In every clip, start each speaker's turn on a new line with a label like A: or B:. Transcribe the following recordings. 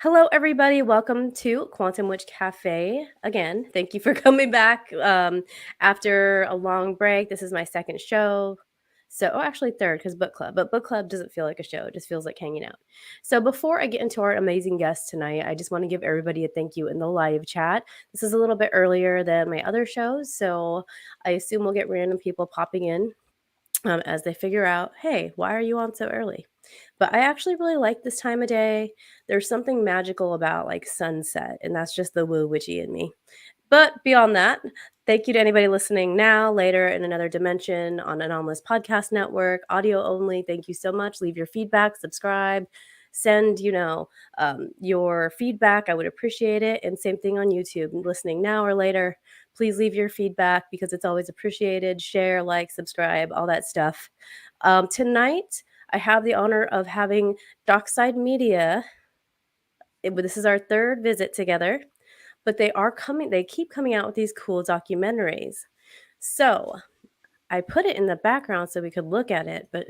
A: Hello, everybody. Welcome to Quantum Witch Cafe. Again, thank you for coming back after a long break. This is my second show. Actually third because book club, but book club doesn't feel like a show. It just feels like hanging out. So before I get into our amazing guest tonight, I just want to give everybody a thank you in the live chat. This is a little bit earlier than my other shows, so I assume we'll get random people popping in as they figure out, hey, why are you on so early? But I actually really like this time of day. There's something magical about like sunset, and that's just the woo witchy in me. But beyond that, thank you to anybody listening now, later, in another dimension on Anomalous Podcast Network, audio only. Thank you so much. Leave your feedback, subscribe, send, your feedback. I would appreciate it. And same thing on YouTube, listening now or later. Please leave your feedback because it's always appreciated. Share, like, subscribe, all that stuff. Tonight, I have the honor of having Dockside Media. This is our third visit together, but they keep coming out with these cool documentaries. So I put it in the background so we could look at it, but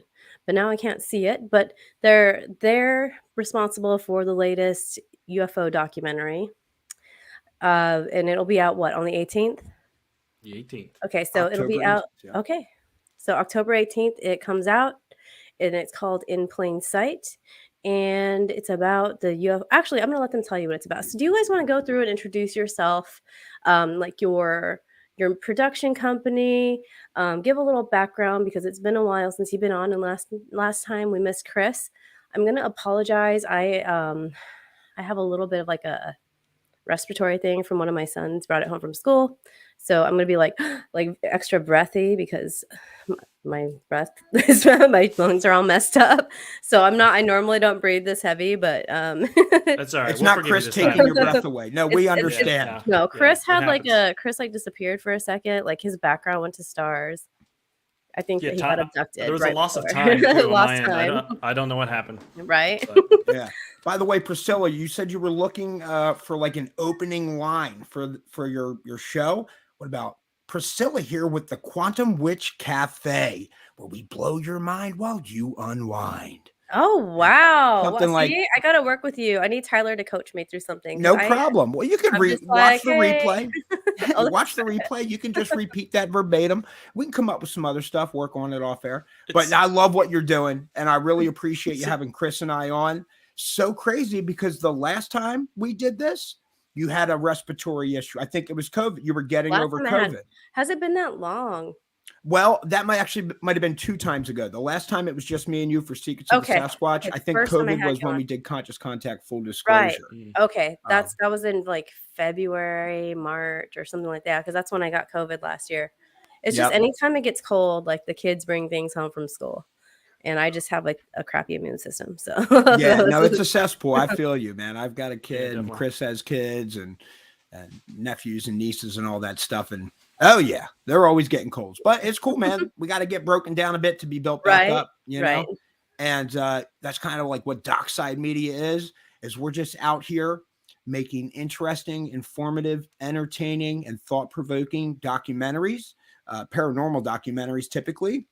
A: now I can't see it. But they're responsible for the latest UFO documentary. And it'll be out on the 18th?
B: The 18th.
A: Okay, so it'll be out. Yeah. Okay. So October 18th, it comes out, and it's called In Plain Sight. And it's about the UFO. Actually, I'm going to let them tell you what it's about. So do you guys want to go through and introduce yourself, like your production company, give a little background because it's been a while since you've been on, and last time we missed Chris. I'm going to apologize. I have a little bit of like a respiratory thing from one of my sons, brought it home from school. So I'm going to be like extra breathy because my breath, my lungs are all messed up. So I normally don't breathe this heavy, but
B: that's all right.
C: It's not Chris taking your breath away. No, we understand.
A: No, Chris Chris disappeared for a second. Like his background went to stars. I think that he got abducted.
B: There was a loss of time too on my end. I don't know what happened.
A: Right.
C: Yeah. By the way, Pricilla, you said you were looking for like an opening line for your show. What about Pricilla here with the Quantum Witch Cafe, where we blow your mind while you unwind?
A: Oh, wow. I got to work with you. I need Tyler to coach me through something.
C: No problem. Well, you can watch the replay. Watch the replay. You can just repeat that verbatim. We can come up with some other stuff, work on it off air. But I love what you're doing, and I really appreciate you having Chris and I on. So crazy because the last time we did this, you had a respiratory issue. I think it was COVID. You were getting over COVID.
A: Has it been that long?
C: Well, that might have been 2 times ago. The last time it was just me and you for Secrets of the Sasquatch. I think COVID was when we did Conscious Contact, full disclosure.
A: Right. Okay. That was in like February, March or something like that. Because that's when I got COVID last year. It's just anytime it gets cold, like the kids bring things home from school. And I just have like a crappy immune system. So
C: yeah, no, it's a cesspool. I feel you, man. I've got a kid and Chris has kids and nephews and nieces and all that stuff. And oh yeah, they're always getting colds, but it's cool, man. We got to get broken down a bit to be built back up, you know? And that's kind of like what Dockside Media is we're just out here making interesting, informative, entertaining, and thought-provoking documentaries, paranormal documentaries typically,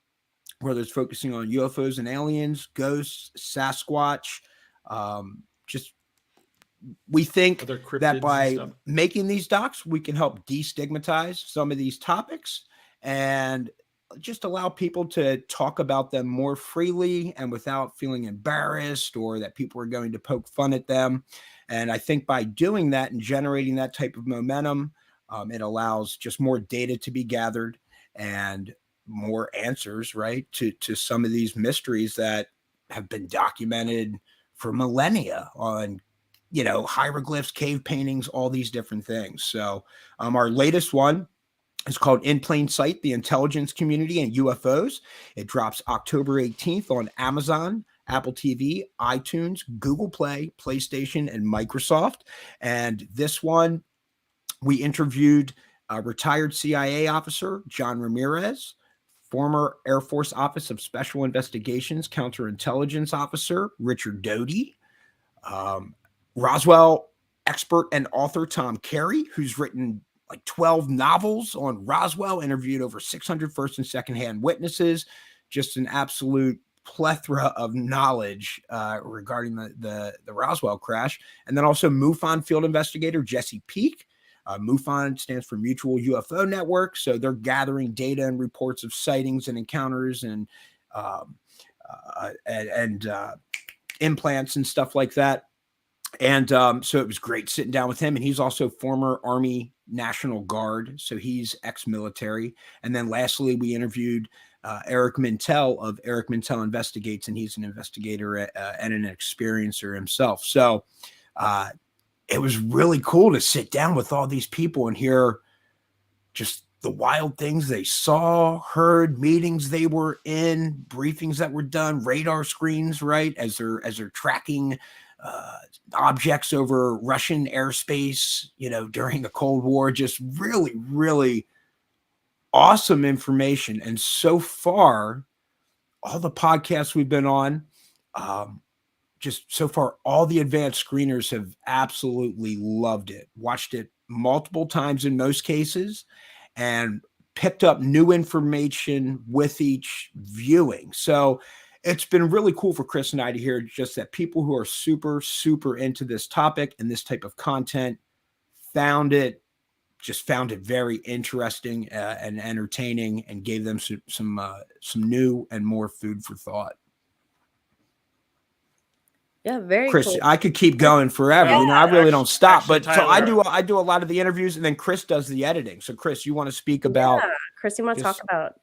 C: whether it's focusing on UFOs and aliens, ghosts, Sasquatch, we think that by making these docs, we can help destigmatize some of these topics and just allow people to talk about them more freely and without feeling embarrassed or that people are going to poke fun at them. And I think by doing that and generating that type of momentum, it allows just more data to be gathered and more answers, right, to some of these mysteries that have been documented for millennia on, hieroglyphs, cave paintings, all these different things. So our latest one is called In Plain Sight, The Intelligence Community and UFOs. It drops October 18th on Amazon, Apple TV, iTunes, Google Play, PlayStation, and Microsoft. And this one, we interviewed retired CIA officer John Ramirez, former Air Force Office of Special Investigations counterintelligence officer Richard Doty, Roswell expert and author Tom Carey, who's written like 12 novels on Roswell, interviewed over 600 first and secondhand witnesses, just an absolute plethora of knowledge regarding the Roswell crash. And then also MUFON field investigator Jesse Peak. MUFON stands for Mutual UFO Network. So they're gathering data and reports of sightings and encounters and implants and stuff like that. And so it was great sitting down with him. And he's also former Army National Guard. So he's ex-military. And then lastly, we interviewed Eric Mintel of Eric Mintel Investigates, and he's an investigator and an experiencer himself. So it was really cool to sit down with all these people and hear just the wild things they saw, heard, meetings they were in, briefings that were done, radar screens, right, as they're tracking objects over Russian airspace, during the Cold War. Just really, really awesome information. And so far, all the podcasts we've been on, just so far, all the advanced screeners have absolutely loved it, watched it multiple times in most cases, and picked up new information with each viewing. So it's been really cool for Chris and I to hear just that people who are super, super into this topic and this type of content found it very interesting and entertaining, and gave them some new and more food for thought.
A: Yeah, very
C: Chris,
A: cool.
C: I could keep going forever.
B: Yeah,
C: I really don't stop. But
B: Tyler,
C: so I do a lot of the interviews, and then Chris does the editing. So Chris, you want to speak about?
A: Yeah, Chris, you want to talk about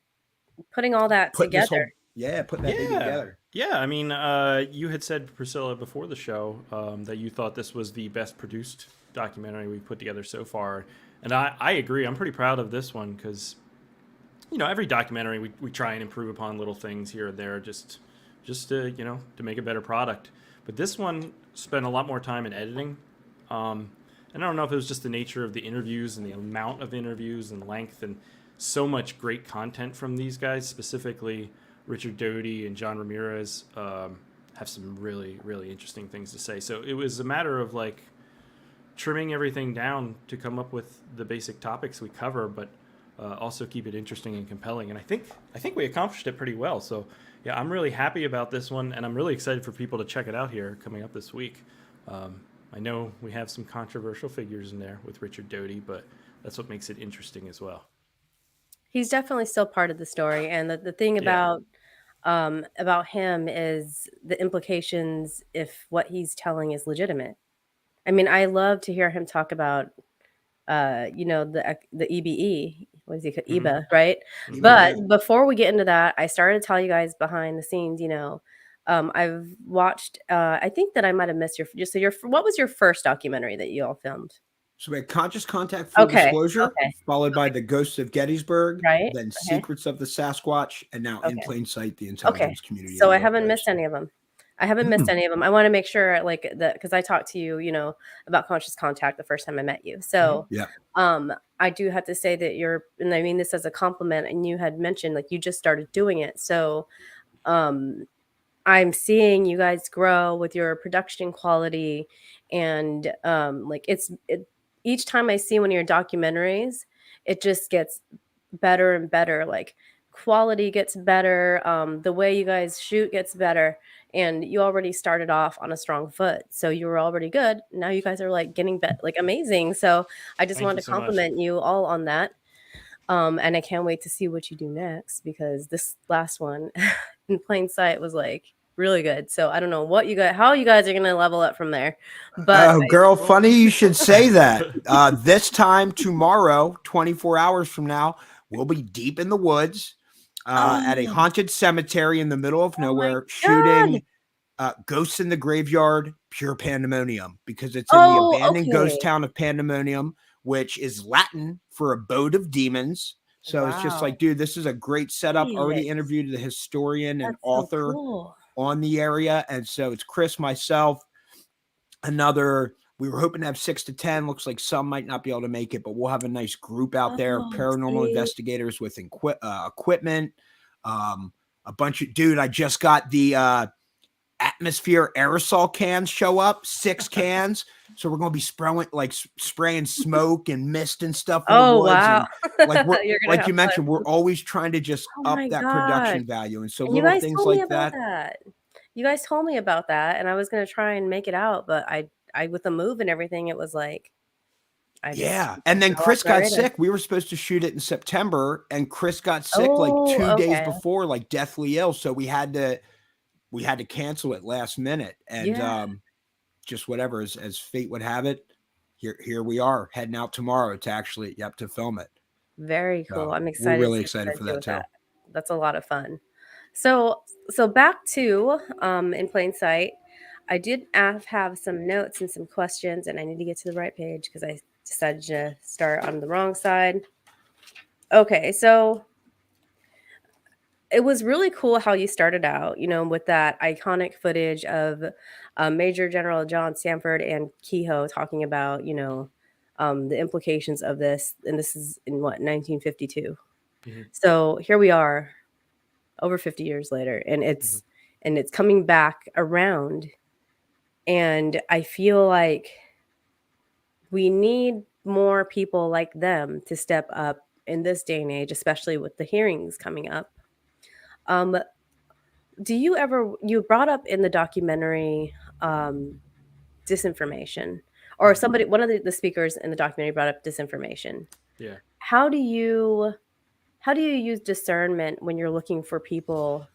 A: putting all that together?
C: Putting that baby together.
B: Yeah, I mean, you had said, Pricilla, before the show that you thought this was the best produced documentary we've put together so far. And I agree. I'm pretty proud of this one because, every documentary we try and improve upon little things here and there just to, to make a better product. But this one spent a lot more time in editing. And I don't know if it was just the nature of the interviews and the amount of interviews and length and so much great content from these guys, specifically Richard Doty and John Ramirez have some really, really interesting things to say. So it was a matter of trimming everything down to come up with the basic topics we cover, but also keep it interesting and compelling. And I think we accomplished it pretty well. So yeah, I'm really happy about this one, and I'm really excited for people to check it out here coming up this week. I know we have some controversial figures in there with Richard Doty, but that's what makes it interesting as well.
A: He's definitely still part of the story, and the thing about him is the implications if what he's telling is legitimate. I mean, I love to hear him talk about, the EBE. What is he called? EBA, right?
B: Mm-hmm.
A: But before we get into that, I started to tell you guys behind the scenes. I've watched. I think that I might have missed what was your first documentary that you all filmed?
C: So we had Conscious Contact, Full Disclosure, followed by The Ghosts of Gettysburg,
A: right?
C: Then Secrets of the Sasquatch, and now In Plain Sight, the intelligence community.
A: So I haven't missed any of them. I want to make sure, because I talked to you, about Conscious Contact the first time I met you. So I do have to say that and I mean this as a compliment, and you had mentioned you just started doing it. So I'm seeing you guys grow with your production quality, and each time I see one of your documentaries, it just gets better and better. Quality gets better. The way you guys shoot gets better. And you already started off on a strong foot. So you were already good. Now you guys are getting amazing. So I just wanted to compliment you all on that. And I can't wait to see what you do next, because this last one, In Plain Sight, was really good. So I don't know how you guys are going to level up from there. But
C: girl, funny you should say that. This time tomorrow, 24 hours from now, we'll be deep in the woods at a haunted cemetery in the middle of nowhere, shooting Ghosts in the Graveyard, Pure Pandemonium, because it's in the abandoned ghost town of Pandemonium, which is Latin for abode of demons. So it's just dude, this is a great setup. Already interviewed the historian and author on the area. And so it's Chris, myself, we were hoping to have 6 to 10. Looks like some might not be able to make it, but we'll have a nice group out there of paranormal investigators with equipment. A bunch of, dude, I just got the atmosphere aerosol cans show up, 6 cans. So we're going to be spraying smoke and mist and stuff in the
A: Oh,
C: woods.
A: wow.
C: And like
A: You're gonna
C: like
A: have
C: you mentioned,
A: fun.
C: we're always trying to just
A: Oh
C: up
A: my
C: that
A: gosh.
C: production value. And so
A: And you
C: little
A: guys
C: things
A: told me
C: like
A: about
C: that.
A: that. You guys told me about that, and I was gonna try and make it out, but I with the move and everything, it was like I just
C: Yeah. And then
A: fell off
C: Chris
A: my
C: got
A: radar.
C: sick. We were supposed to shoot it in September, and Chris got sick like
A: Oh,
C: 2 days
A: okay.
C: before, like deathly ill. So we had to cancel it last minute. And
A: Yeah.
C: just whatever, as fate would have it, here we are heading out tomorrow to film it.
A: Very cool.
C: So
A: I'm
C: we're
A: excited to
C: really
A: see what you
C: excited
A: guys
C: for
A: do
C: that
A: with
C: too.
A: that. That's a lot of fun. So back to in plain sight. I did have some notes and some questions, and I need to get to the right page because I decided to start on the wrong side. Okay, so it was really cool how you started out, with that iconic footage of Major General John Sanford and Kehoe talking about, the implications of this. And this is in what, 1952.
B: Mm-hmm.
A: So here we are over 50 years later, and it's coming back around. And I feel like we need more people like them to step up in this day and age, especially with the hearings coming up. Um, you brought up in the documentary disinformation, or one of the speakers in the documentary brought up disinformation.
B: Yeah.
A: How do you use discernment when you're looking for people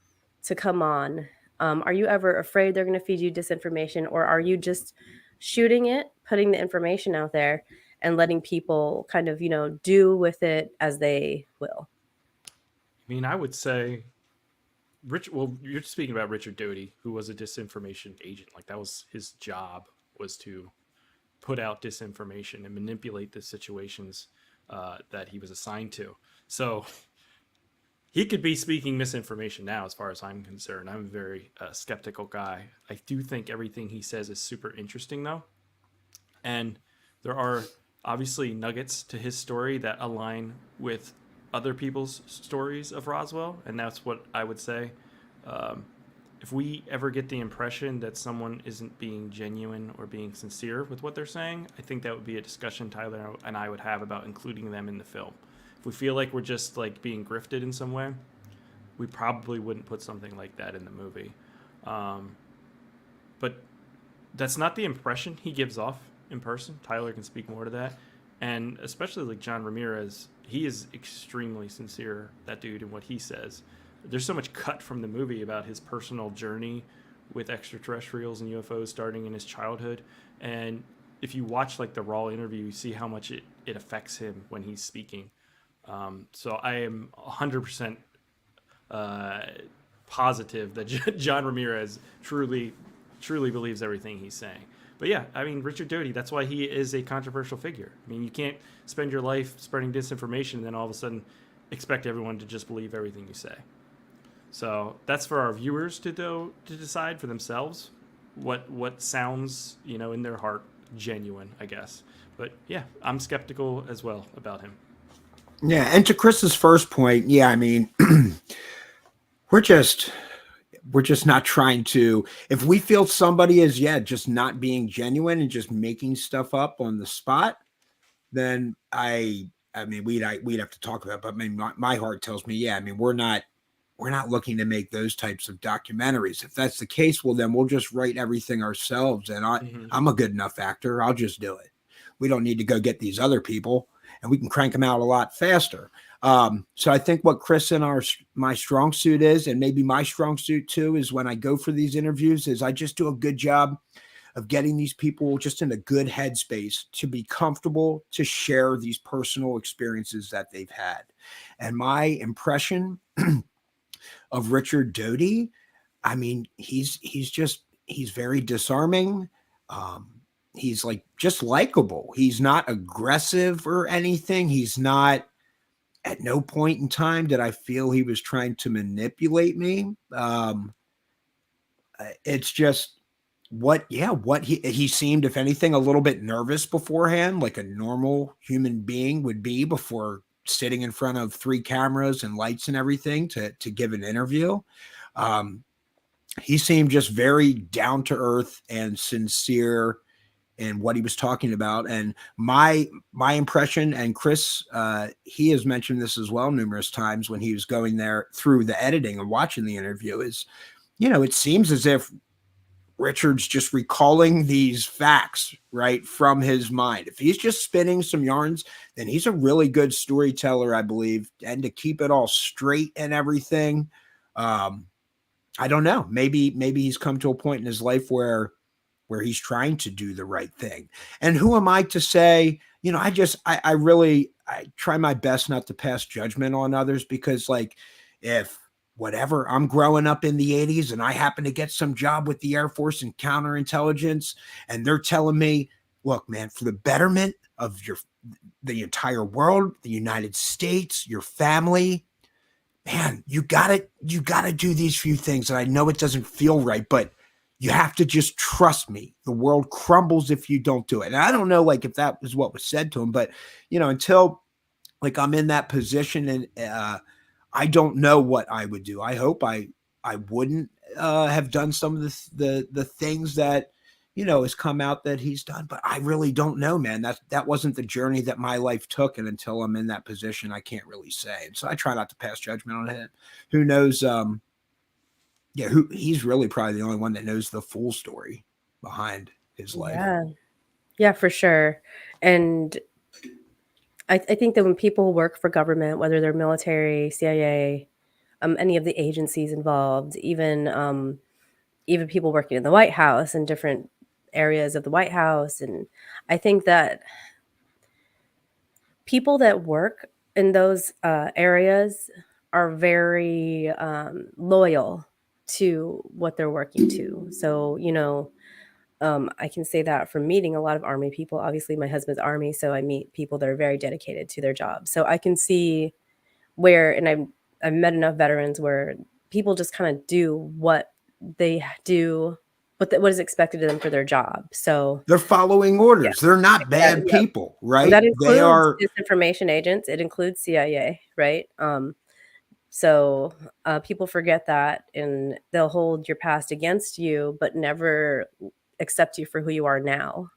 A: to come on? Are you ever afraid they're going to feed you disinformation, or are you just shooting it, putting the information out there, and letting people kind of, do with it as they will?
B: I mean, I would say well, you're speaking about Richard Doty, who was a disinformation agent. Like that was his job, was to put out disinformation and manipulate the situations that he was assigned to. So he could be speaking misinformation now, as far as I'm concerned. I'm a very skeptical guy. I do think everything he says is super interesting, though. And there are obviously nuggets to his story that align with other people's stories of Roswell. And that's what I would say. If we ever get the impression that someone isn't being genuine or being sincere with what they're saying, I think that would be a discussion Tyler and I would have about including them in the film. If we feel like we're just like being grifted in some way, we probably wouldn't put something like that in the movie. But that's not the impression he gives off in person. Tyler can speak more to that. And especially like John Ramirez, he is extremely sincere, that dude, in what he says. There's so much cut from the movie about his personal journey with extraterrestrials and UFOs starting in his childhood. And if you watch like the raw interview, you see how much it affects him when he's speaking. So I am 100% positive that John Ramirez truly believes everything he's saying. But yeah, I mean, Richard Doty, that's why he is a controversial figure. I mean, you can't spend your life spreading disinformation and then all of a sudden expect everyone to just believe everything you say. So that's for our viewers to decide for themselves what sounds, in their heart genuine, I guess. But yeah, I'm skeptical as well about him.
C: Yeah, and to Chris's first point, yeah, I mean, we're just not trying to. If we feel somebody is just not being genuine and just making stuff up on the spot, then I mean we'd have to talk about it. But I mean, my heart tells me, I mean, we're not looking to make those types of documentaries. If that's the case, well, then we'll just write everything ourselves. And I'm a good enough actor. I'll just do it. We don't need to go get these other people, and we can crank them out a lot faster. So I think what Chris and my strong suit is, and maybe my strong suit too, is when I go for these interviews, is I just do a good job of getting these people just in a good headspace to be comfortable to share these personal experiences that they've had. And my impression of Richard Doty, I mean, he's very disarming. He's like just likable. He's not aggressive or anything. He's not, at no point in time did I feel he was trying to manipulate me. It's just what he seemed, if anything, a little bit nervous beforehand, like a normal human being would be before sitting in front of 3 cameras and lights and everything to give an interview. he seemed just very down to earth and sincere in what he was talking about. And my impression, and Chris, he has mentioned this as well numerous times when he was going there through the editing and watching the interview, is, it seems as if Richard's just recalling these facts right from his mind. If he's just spinning some yarns, then he's a really good storyteller, I believe. And to keep it all straight and everything, I don't know. Maybe he's come to a point in his life where he's trying to do the right thing. And who am I to say, I really try my best not to pass judgment on others, because like, if whatever, I'm growing up in the 80s and I happen to get some job with the Air Force and counterintelligence, and they're telling me, look, man, for the betterment of the entire world, the United States, your family, man, you gotta do these few things. And I know it doesn't feel right, but you have to just trust me. The world crumbles if you don't do it. And I don't know, like, if that was what was said to him, but until like I'm in that position, and I don't know what I would do. I hope I wouldn't have done some of the things that has come out that he's done, but I really don't know, man. That wasn't the journey that my life took, and until I'm in that position, I can't really say. And so I try not to pass judgment on him. Who knows? He's really probably the only one that knows the full story behind his life.
A: Yeah, for sure. And I think that when people work for government, whether they're military, CIA, any of the agencies involved, even people working in the White House and different areas of the White House, and I think that people that work in those areas are very loyal to what they're working to. So, I can say that from meeting a lot of Army people. Obviously, my husband's Army, so I meet people that are very dedicated to their job. So I can see where, and I've met enough veterans where people just kind of do what they do, what is expected of them for their job. So
C: they're following orders. They're not bad people, right?
A: That includes
C: they are
A: disinformation agents. It includes CIA, right? So people forget that, and they'll hold your past against you, but never accept you for who you are now.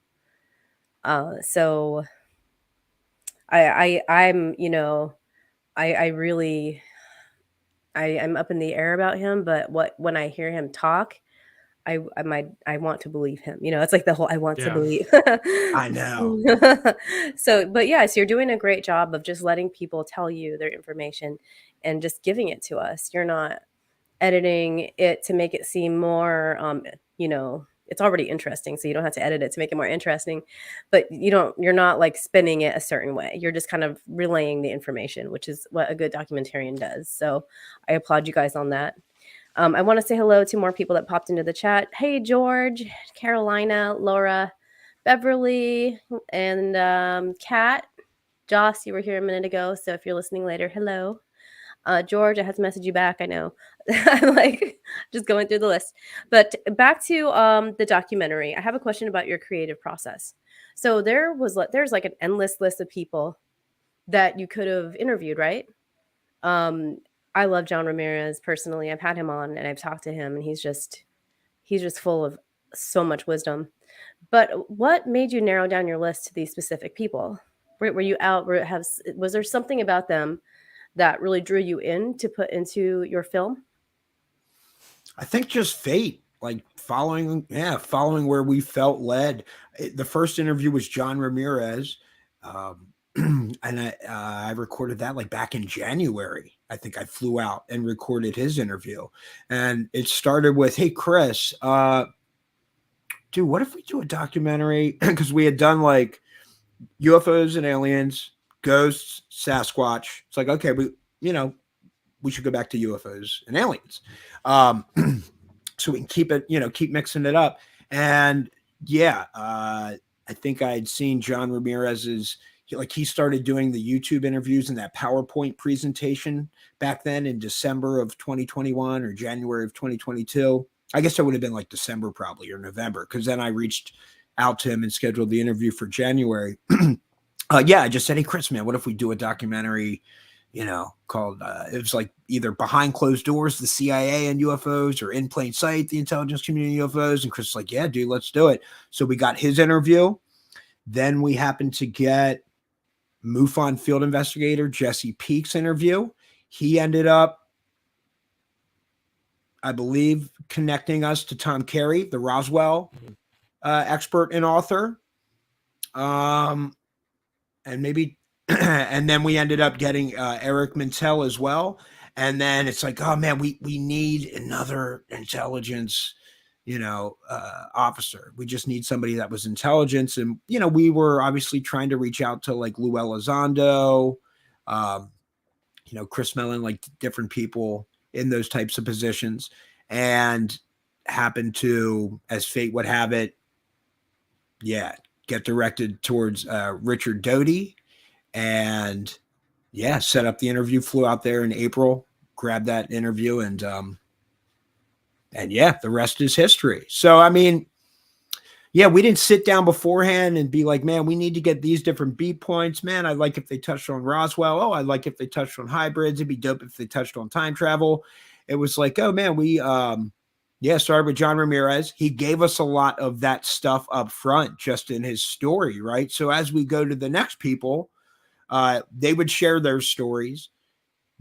A: So I'm I'm up in the air about him, but when I hear him talk, I want to believe him. It's like the whole I want to believe.
C: I know.
A: So, but yes, you're doing a great job of just letting people tell you their information and just giving it to us. You're not editing it to make it seem more, it's already interesting, so you don't have to edit it to make it more interesting. But you're not like spinning it a certain way. You're just kind of relaying the information, which is what a good documentarian does. So I applaud you guys on that. I want to say hello to more people that popped into the chat. Hey, George, Carolina, Laura, Beverly, and Kat. Joss, you were here a minute ago, so if you're listening later, hello. George, I had to message you back. I know. I'm like just going through the list. But back to the documentary. I have a question about your creative process. So there's like an endless list of people that you could have interviewed, right? I love John Ramirez personally. I've had him on and I've talked to him, and he's just full of so much wisdom. But what made you narrow down your list to these specific people? Were you out? Was there something about them that really drew you in to put into your film?
C: I think just fate, like following where we felt led. The first interview was John Ramirez. And I recorded that like back in January. I think I flew out and recorded his interview, and it started with, "Hey, Chris, dude, what if we do a documentary?" Because we had done like UFOs and aliens, ghosts, Sasquatch. It's like, okay, we should go back to UFOs and aliens. So we can keep mixing it up. And I think I had seen John Ramirez's, he started doing the YouTube interviews and that PowerPoint presentation back then in December of 2021 or January of 2022. I guess it would have been like December probably, or November, because then I reached out to him and scheduled the interview for January. I just said, "Hey, Chris, man, what if we do a documentary called it was like either Behind Closed Doors, the CIA and UFOs, or In Plain Sight, the intelligence community UFOs. And Chris was like, yeah, dude, let's do it. So we got his interview. Then we happened to get MUFON field investigator Jesse Peak's interview. He ended up, I believe, connecting us to Tom Carey, the Roswell expert and author. And maybe, and then we ended up getting Eric Mintel as well. And then it's like, oh man, we need another intelligence, officer. We just need somebody that was intelligence. And, we were obviously trying to reach out to like Lou Elizondo, Chris Mellon, like different people in those types of positions, and happened to, as fate would have it, get directed towards Richard Doty, and set up the interview, flew out there in April, grabbed that interview, and the rest is history. So, I mean, we didn't sit down beforehand and be like, man, we need to get these different beat points. Man, I'd like if they touched on Roswell. Oh, I'd like if they touched on hybrids. It'd be dope if they touched on time travel. It was like, oh man, we started with John Ramirez. He gave us a lot of that stuff up front just in his story, right? So as we go to the next people, they would share their stories.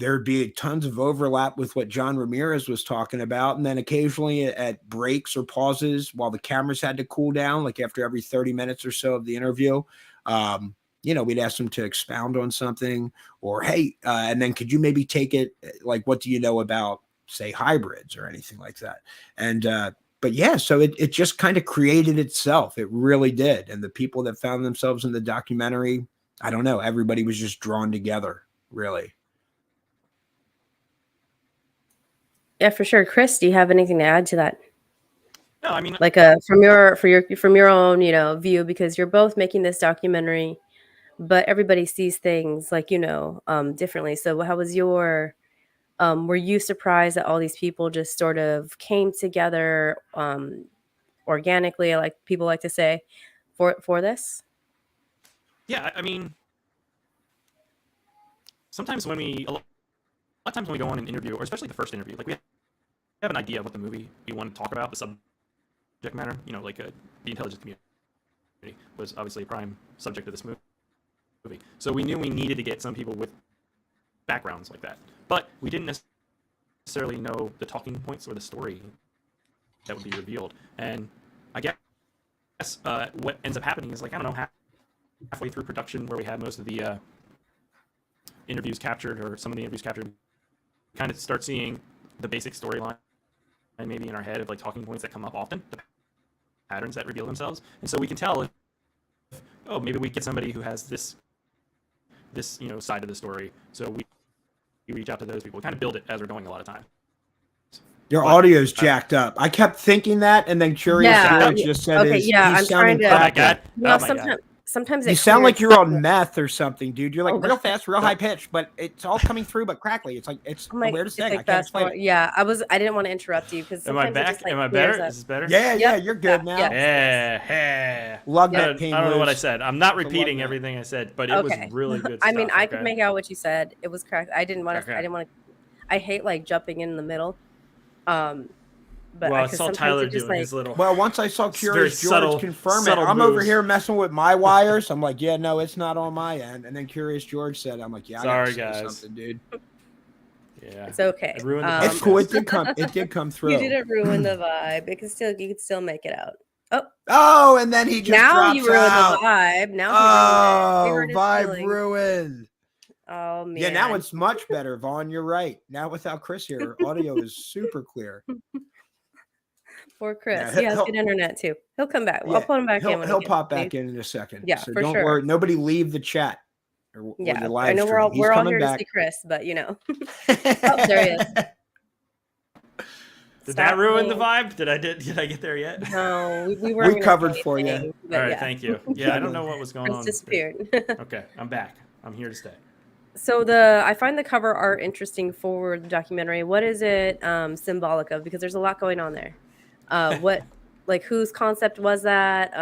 C: There'd be tons of overlap with what John Ramirez was talking about. And then occasionally at breaks or pauses while the cameras had to cool down, like after every 30 minutes or so of the interview, we'd ask them to expound on something, or, hey, and then could you maybe take it, like, what do you know about, say, hybrids or anything like that? And, so it just kind of created itself. It really did. And the people that found themselves in the documentary, I don't know, everybody was just drawn together, really.
A: Yeah, for sure. Chris, do you have anything to add to that?
B: No, I mean,
A: like from your own, view, because you're both making this documentary, but everybody sees things like, differently. So how was your, were you surprised that all these people just sort of came together, organically, like people like to say, for this?
B: Yeah, I mean, a lot of times when we go on an interview, or especially the first interview, like we have an idea of what the movie we want to talk about, the subject matter, like the intelligence community was obviously a prime subject of this movie. So we knew we needed to get some people with backgrounds like that, but we didn't necessarily know the talking points or the story that would be revealed. And I guess what ends up happening is, like, I don't know, halfway through production, where we had most of the interviews captured, or some of the interviews captured, kind of start seeing the basic storyline and maybe in our head of like talking points that come up often, the patterns that reveal themselves. And so we can tell if maybe we get somebody who has this side of the story. So we reach out to those people. We kind of build it as we're going a lot of times.
C: Your audio's jacked up. I kept thinking that, and then Curious George just said,
A: I'm trying to.
B: Oh my God.
A: Sometimes
C: you sound like you're on meth or something, dude. You're like real fast, real high pitched, but it's all coming through, but crackly. It's like the weirdest thing.
A: Like, I can't explain it. Yeah, I didn't want to interrupt you because.
B: Am I back? Am I better? Is this better?
C: Yeah, you're good now.
B: Yeah.
C: Love that pain.
B: I don't know what I said. I'm not repeating everything I said, but it was really good stuff.
A: I mean, I could make out what you said. It was correct. I didn't want to. I hate like jumping in the middle. But
B: I saw Tyler doing his little.
C: Well, once I saw Curious George confirm it, I'm over here messing with my wires. I'm like, yeah, no, it's not on my end. And then Curious George said, I'm like, yeah,
B: sorry,
C: I gotta say
B: guys.
C: something, dude.
A: Yeah, it's okay.
C: It's cool. It did come through.
A: You didn't ruin the vibe. You could still make it out.
C: Oh, and then he just
A: now
C: you
A: ruined the vibe. Now
C: vibe ruined.
A: Oh man.
C: Yeah, now it's much better, Vaughn. You're right. Now without Chris here, audio is super clear.
A: Poor Chris. He has good internet too. He'll come back. I'll put him back in.
C: He'll pop back in a second.
A: Yeah,
C: so
A: for
C: don't
A: sure.
C: worry. Nobody leave the chat. Or
A: yeah,
C: live
A: I know
C: stream.
A: we're all here to see Chris, but Oh, there he is.
B: Did that ruin the vibe? Did I get there yet?
A: No, we
C: covered for you.
B: All right, thank you. Yeah, I don't know what was going on.
A: Disappeared.
B: Okay, I'm back. I'm here to stay.
A: So I find the cover art interesting for the documentary. What is it symbolic of? Because there's a lot going on there. What, like, whose concept was that?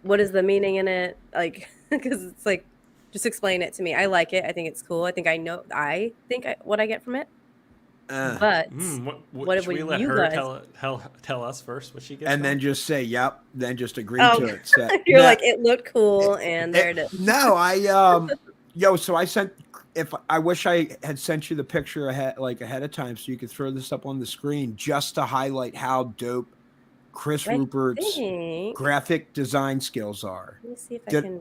A: What is the meaning in it? Like, because it's like, Just explain it to me. I like it. I think it's cool. I think what I get from it. But what
B: should
A: would
B: we let
A: you
B: her
A: guys?
B: tell us first what she gets?
C: And
B: from
C: then
B: it?
C: just say, yep. Then just agree
A: Oh,
C: to it. So,
A: you're like, it looked cool, and there it is.
C: No, so I sent. If I wish I had sent you the picture ahead of time, so you could throw this up on the screen just to highlight how dope Chris
A: I
C: Rupert's
A: think.
C: graphic design skills are.
A: Let me see if I can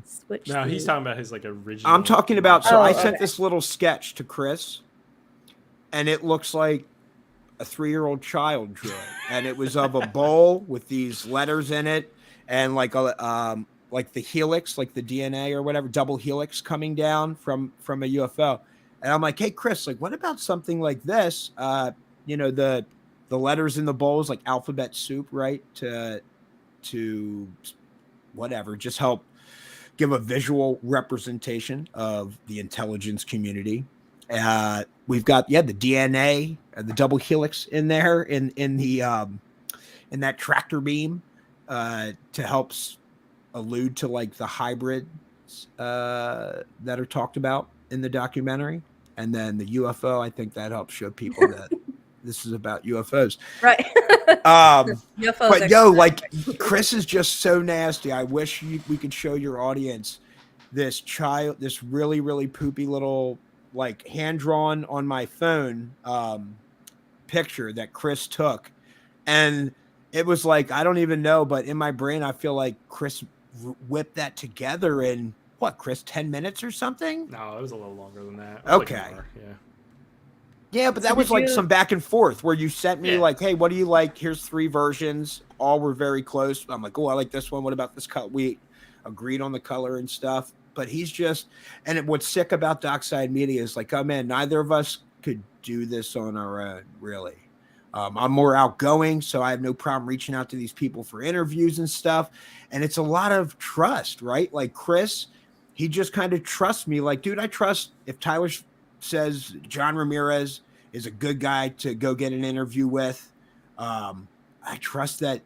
A: switch.
B: No, he's talking about his like original.
C: I'm talking about. So
A: Oh,
C: I sent
A: okay.
C: this little sketch to Chris, and it looks like a 3-year-old child drew it, and it was of a bowl with these letters in it, and like the helix, like the DNA or whatever, double helix coming down from a UFO. And I'm like, hey, Chris, like, what about something like this? The letters in the bowls, like alphabet soup, right? To whatever, just help give a visual representation of the intelligence community. We've got the DNA, the double helix in there in that tractor beam to help allude to like the hybrids that are talked about in the documentary. And then the UFO, I think that helps show people that this is about UFOs.
A: Right.
C: UFOs, but like Chris is just so nasty. I wish we could show your audience this really, really poopy little, like, hand-drawn on my phone picture that Chris took. And it was like, I don't even know, but in my brain, I feel like Chris whipped that together in, what, Chris, 10 minutes or something?
B: No, it was a little longer than that.
C: Okay.
B: Like yeah.
C: Yeah, but that was like some back and forth where you sent me like, hey, what do you like? Here's 3 versions. All were very close. I'm like, oh, I like this one. What about this color? We agreed on the color and stuff. But he's just, and what's sick about Dockside Media is like, oh man, neither of us could do this on our own, really. I'm more outgoing, so I have no problem reaching out to these people for interviews and stuff. And it's a lot of trust, right? Like Chris, he just kind of trusts me. Like, dude, I trust if Tyler says John Ramirez is a good guy to go get an interview with. I trust that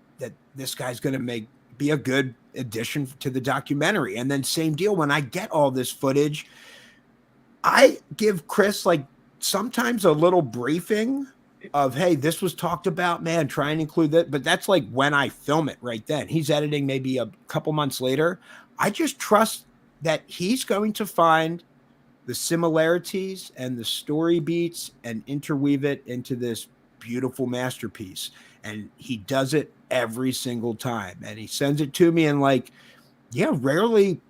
C: this guy's going to be a good addition to the documentary. And then same deal, when I get all this footage, I give Chris like sometimes a little briefing of, hey, this was talked about, man, try and include that. But that's like when I film it right then. He's editing maybe a couple months later. I just trust that he's going to find the similarities and the story beats and interweave it into this beautiful masterpiece. And he does it every single time. And he sends it to me, and like, rarely,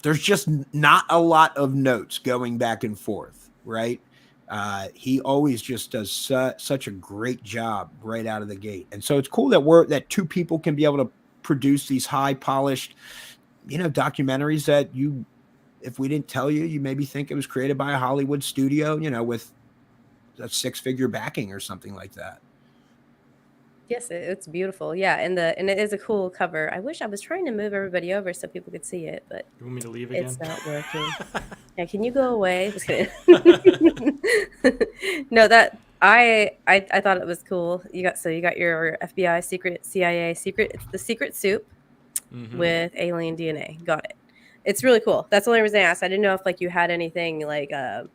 C: there's just not a lot of notes going back and forth, right? He always just does such a great job right out of the gate. And so it's cool that 2 people can be able to produce these high polished, documentaries that if we didn't tell you, you maybe think it was created by a Hollywood studio, with a 6-figure backing or something like that.
A: Yes, it's beautiful. Yeah, and it is a cool cover. I wish I was trying to move everybody over so people could see it, but
B: you want me to leave again?
A: It's not working. Yeah, can you go away? Just kidding. No, that I thought it was cool. You got your FBI secret, CIA secret. It's the secret soup with alien DNA. Got it. It's really cool. That's the only reason I asked. I didn't know if like you had anything that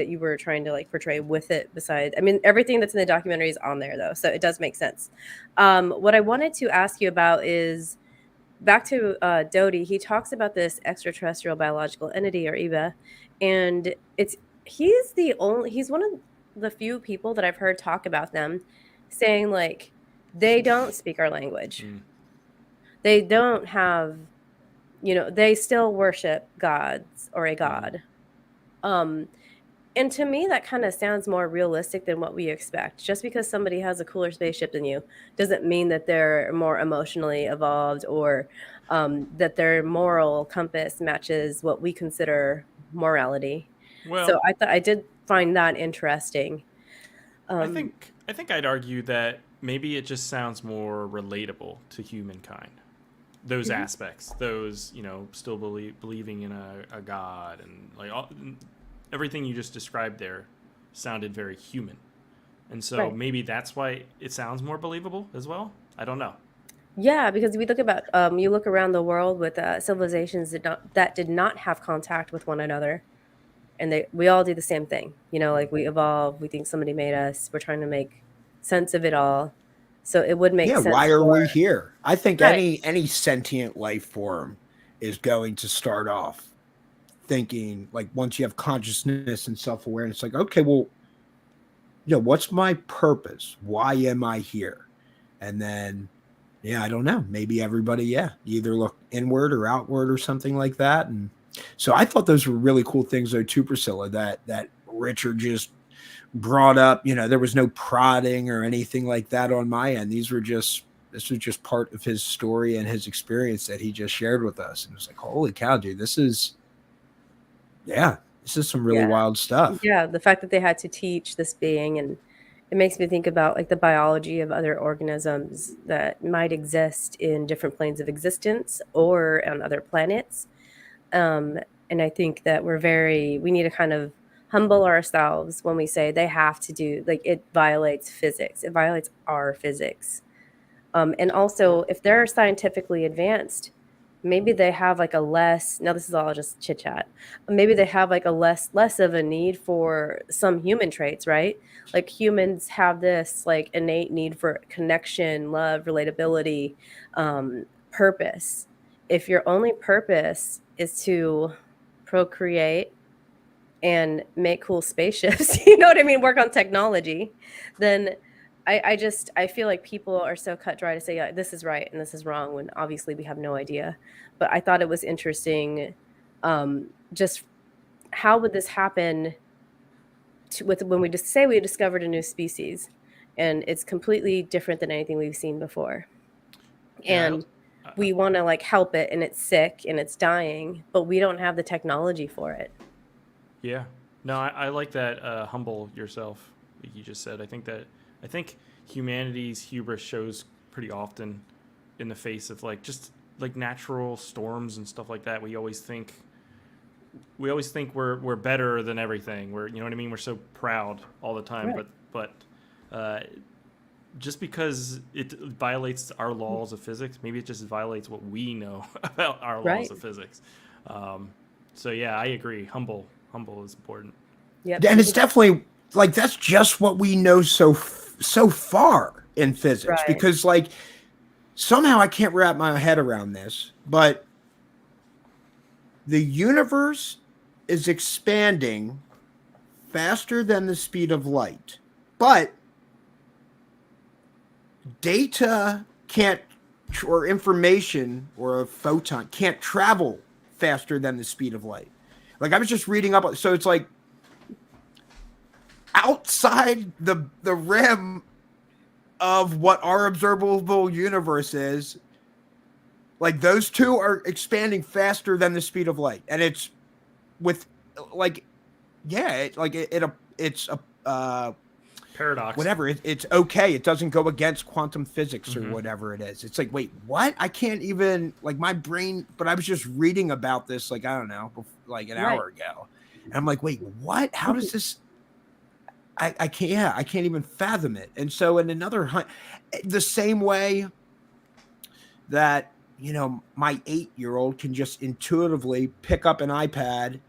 A: you were trying to like portray with it besides, I mean, everything that's in the documentary is on there though, so it does make sense. What I wanted to ask you about is back to Doty. He talks about this extraterrestrial biological entity, or EBA, and he's one of the few people that I've heard talk about them saying like they don't speak our language. They don't have, they still worship gods or a god. And to me, that kind of sounds more realistic than what we expect. Just because somebody has a cooler spaceship than you doesn't mean that they're more emotionally evolved or that their moral compass matches what we consider morality. Well, so I did find that interesting.
B: I think I'd argue that maybe it just sounds more relatable to humankind. Those aspects, those, still believing in a god and like everything you just described there sounded very human. And so maybe that's why it sounds more believable as well. I don't know.
A: Yeah, because we look about you look around the world with civilizations that did not have contact with one another, and we all do the same thing. You know, like we evolve, we think somebody made us, we're trying to make sense of it all. So it would make
C: Yeah, why
A: sense
C: are
A: for
C: we here? I think
A: right.
C: any sentient life form is going to start off thinking, like, once you have consciousness and self-awareness, like, okay, well, what's my purpose? Why am I here? And then, yeah, I don't know. Maybe everybody, you either look inward or outward or something like that. And so I thought those were really cool things, though, too, Priscilla, that Richard just brought up. There was no prodding or anything like that on my end. This was just part of his story and his experience that he just shared with us. And it was like, holy cow, dude, this is some really
A: Yeah.
C: wild stuff.
A: Yeah, the fact that they had to teach this being, and it makes me think about like the biology of other organisms that might exist in different planes of existence or on other planets. And I think that we need to kind of humble ourselves when we say they have to do, like, it violates physics, it violates our physics. And also, if they're scientifically advanced, maybe they have like a less, now this is all just chit chat, maybe they have like a less of a need for some human traits, right? Like humans have this like innate need for connection, love, relatability, purpose. If your only purpose is to procreate and make cool spaceships, you know what I mean, work on technology, then I feel like people are so cut dry to say, yeah, this is right and this is wrong, when obviously we have no idea. But I thought it was interesting, just how would this happen with when we just say we discovered a new species and it's completely different than anything we've seen before. And we want to like help it, and it's sick and it's dying, but we don't have the technology for it.
B: Yeah. No, I like that humble yourself, like you just said. I think humanity's hubris shows pretty often in the face of like just like natural storms and stuff like that. We always think we're better than everything. You know what I mean? We're so proud all the time,
A: Right.
B: but just because it violates our laws of physics, maybe it just violates what we know about our
A: Right.
B: laws of physics. So yeah, I agree. Humble is important.
A: Yep.
C: And it's definitely like that's just what we know so far in physics,
A: Right.
C: because like somehow I can't wrap my head around this, but the universe is expanding faster than the speed of light, but data can't, or information or a photon can't travel faster than the speed of light. Like I was just reading up, so it's like outside the rim of what our observable universe is, like those two are expanding faster than the speed of light, and it's with like it's a
B: paradox.
C: Whatever, it's okay. It doesn't go against quantum physics or whatever it is. It's like, wait, what? I can't even, like, my brain. But I was just reading about this, like, I don't know, like an hour ago, and I'm like, wait, what? How does this? I can't. Yeah, I can't even fathom it. And so, in another the same way that my 8-year-old can just intuitively pick up an iPad,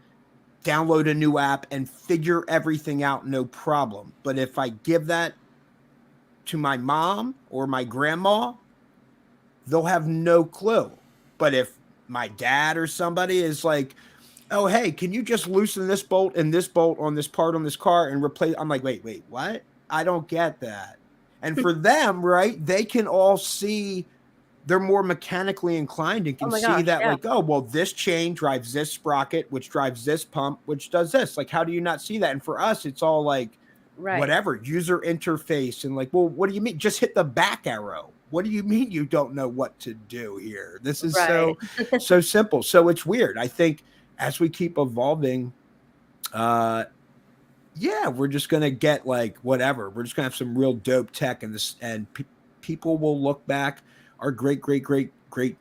C: download a new app, and figure everything out, no problem. But if I give that to my mom or my grandma, they'll have no clue. But if my dad or somebody is like, oh, hey, can you just loosen this bolt and this bolt on this part on this car and replace? I'm like, wait, what? I don't get that. And for them, right, they can all see, they're more mechanically inclined and can see that, like, oh, well, this chain drives this sprocket, which drives this pump, which does this. Like, how do you not see that? And for us, it's all like, whatever, user interface. And like, well, what do you mean? Just hit the back arrow. What do you mean you don't know what to do here? This is so simple. So it's weird. I think as we keep evolving, we're just going to get like whatever. We're just going to have some real dope tech, and people will look back. Our great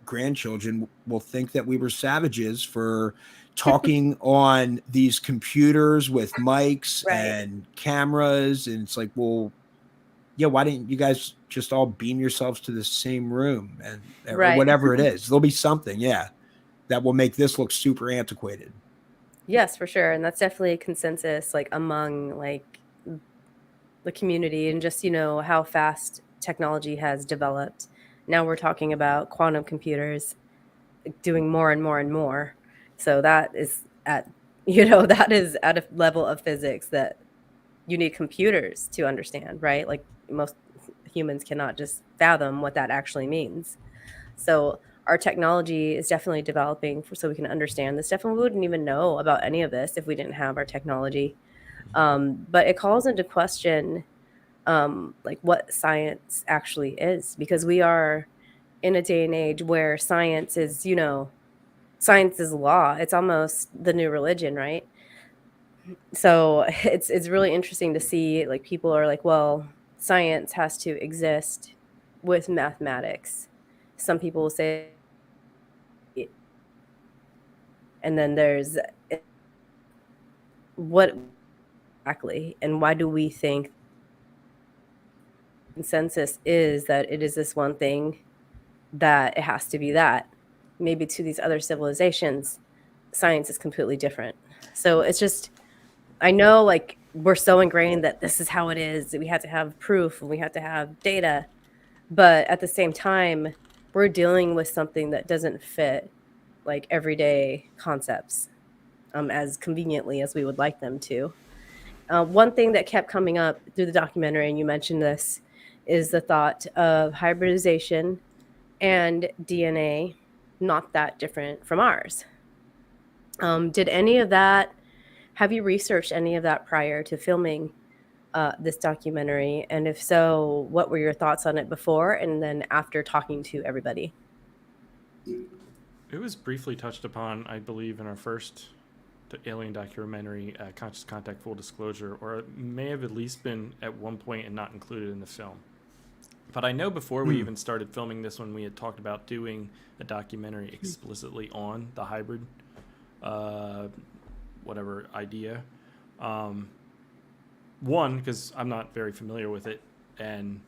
C: grandchildren will think that we were savages for talking on these computers with mics and cameras. And it's like, well, yeah, why didn't you guys just all beam yourselves to the same room and or
A: Right.
C: whatever it is? There'll be something, yeah, that will make this look super antiquated.
A: Yes, for sure. And that's definitely a consensus like among like the community and just, how fast technology has developed. Now we're talking about quantum computers doing more and more and more. So that is at that is at a level of physics that you need computers to understand, right? Like most humans cannot just fathom what that actually means. So our technology is definitely developing so we can understand this stuff, and we wouldn't even know about any of this if we didn't have our technology. But it calls into question like what science actually is, because we are in a day and age where science is science is law. It's almost the new religion, right? So it's really interesting to see like people are like, well, science has to exist with mathematics. Some people will say, and then there's what exactly, and why do we think consensus is that it is this one thing, that it has to be that? Maybe to these other civilizations, science is completely different. So it's just, I know like we're so ingrained that this is how it is, that we have to have proof and we have to have data, but at the same time, we're dealing with something that doesn't fit like everyday concepts as conveniently as we would like them to. One thing that kept coming up through the documentary, and you mentioned this, is the thought of hybridization and DNA not that different from ours. Did any of that, have you researched any of that prior to filming this documentary? And if so, what were your thoughts on it before and then after talking to everybody?
B: It was briefly touched upon, I believe, in our first alien documentary, Conscious Contact Full Disclosure, or it may have at least been at one point and not included in the film. But I know before we even started filming this one, we had talked about doing a documentary explicitly on the hybrid, whatever idea. One, because I'm not very familiar with it, and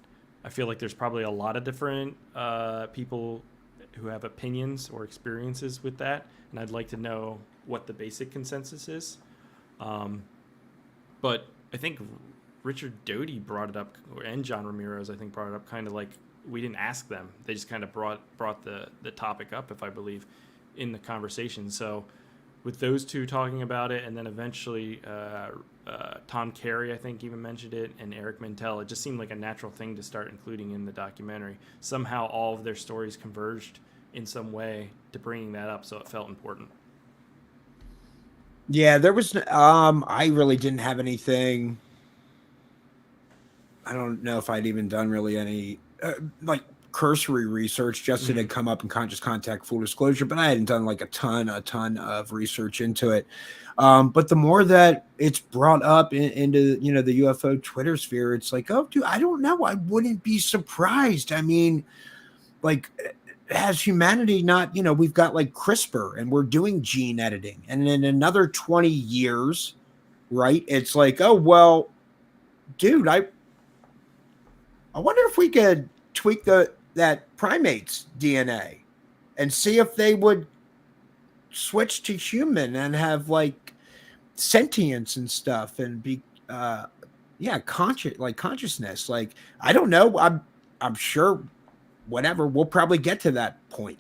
B: I feel like there's probably a lot of different people who have opinions or experiences with that, and I'd like to know what the basic consensus is. But I think Richard Doty brought it up, and John Ramirez, I think, brought it up kind of like we didn't ask them. They just kind of brought the topic up, if I believe, in the conversation. So with those two talking about it, and then eventually Tom Carey, I think, even mentioned it, and Eric Mintel, it just seemed like a natural thing to start including in the documentary. Somehow all of their stories converged in some way to bringing that up, so it felt important.
C: Yeah, there was I really didn't have anything. I don't know if I'd even done really any like cursory research. Justin had come up in Conscious Contact Full Disclosure, but I hadn't done like a ton of research into it. But the more that it's brought up into the UFO Twitter sphere, it's like, oh, dude, I don't know. I wouldn't be surprised. I mean, like, has humanity not? We've got like CRISPR, and we're doing gene editing, and in another 20 years, right? It's like, oh well, dude, I wonder if we could tweak that primate's DNA and see if they would switch to human and have like sentience and stuff and be consciousness. Like, I don't know. I'm sure whatever, we'll probably get to that point.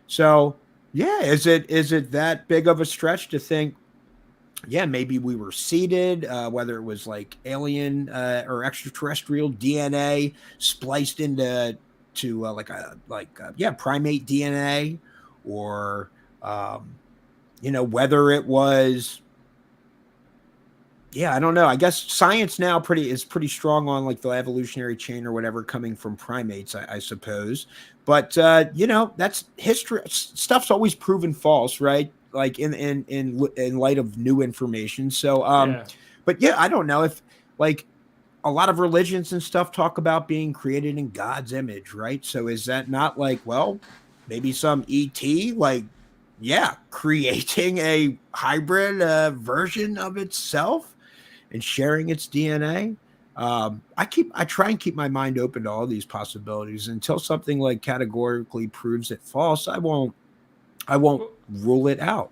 C: So yeah, is it that big of a stretch to think, yeah, maybe we were seeded, whether it was like alien or extraterrestrial DNA spliced into primate DNA, or whether it was, I don't know. I guess science now is pretty strong on like the evolutionary chain or whatever coming from primates, I suppose. But that's history. Stuff's always proven false, right? Like in light of new information. So but yeah, I don't know if like a lot of religions and stuff talk about being created in God's image, right? So is that not like, well, maybe some ET, like, creating a hybrid version of itself and sharing its DNA? I try and keep my mind open to all these possibilities. Until something like categorically proves it false, I won't rule it out.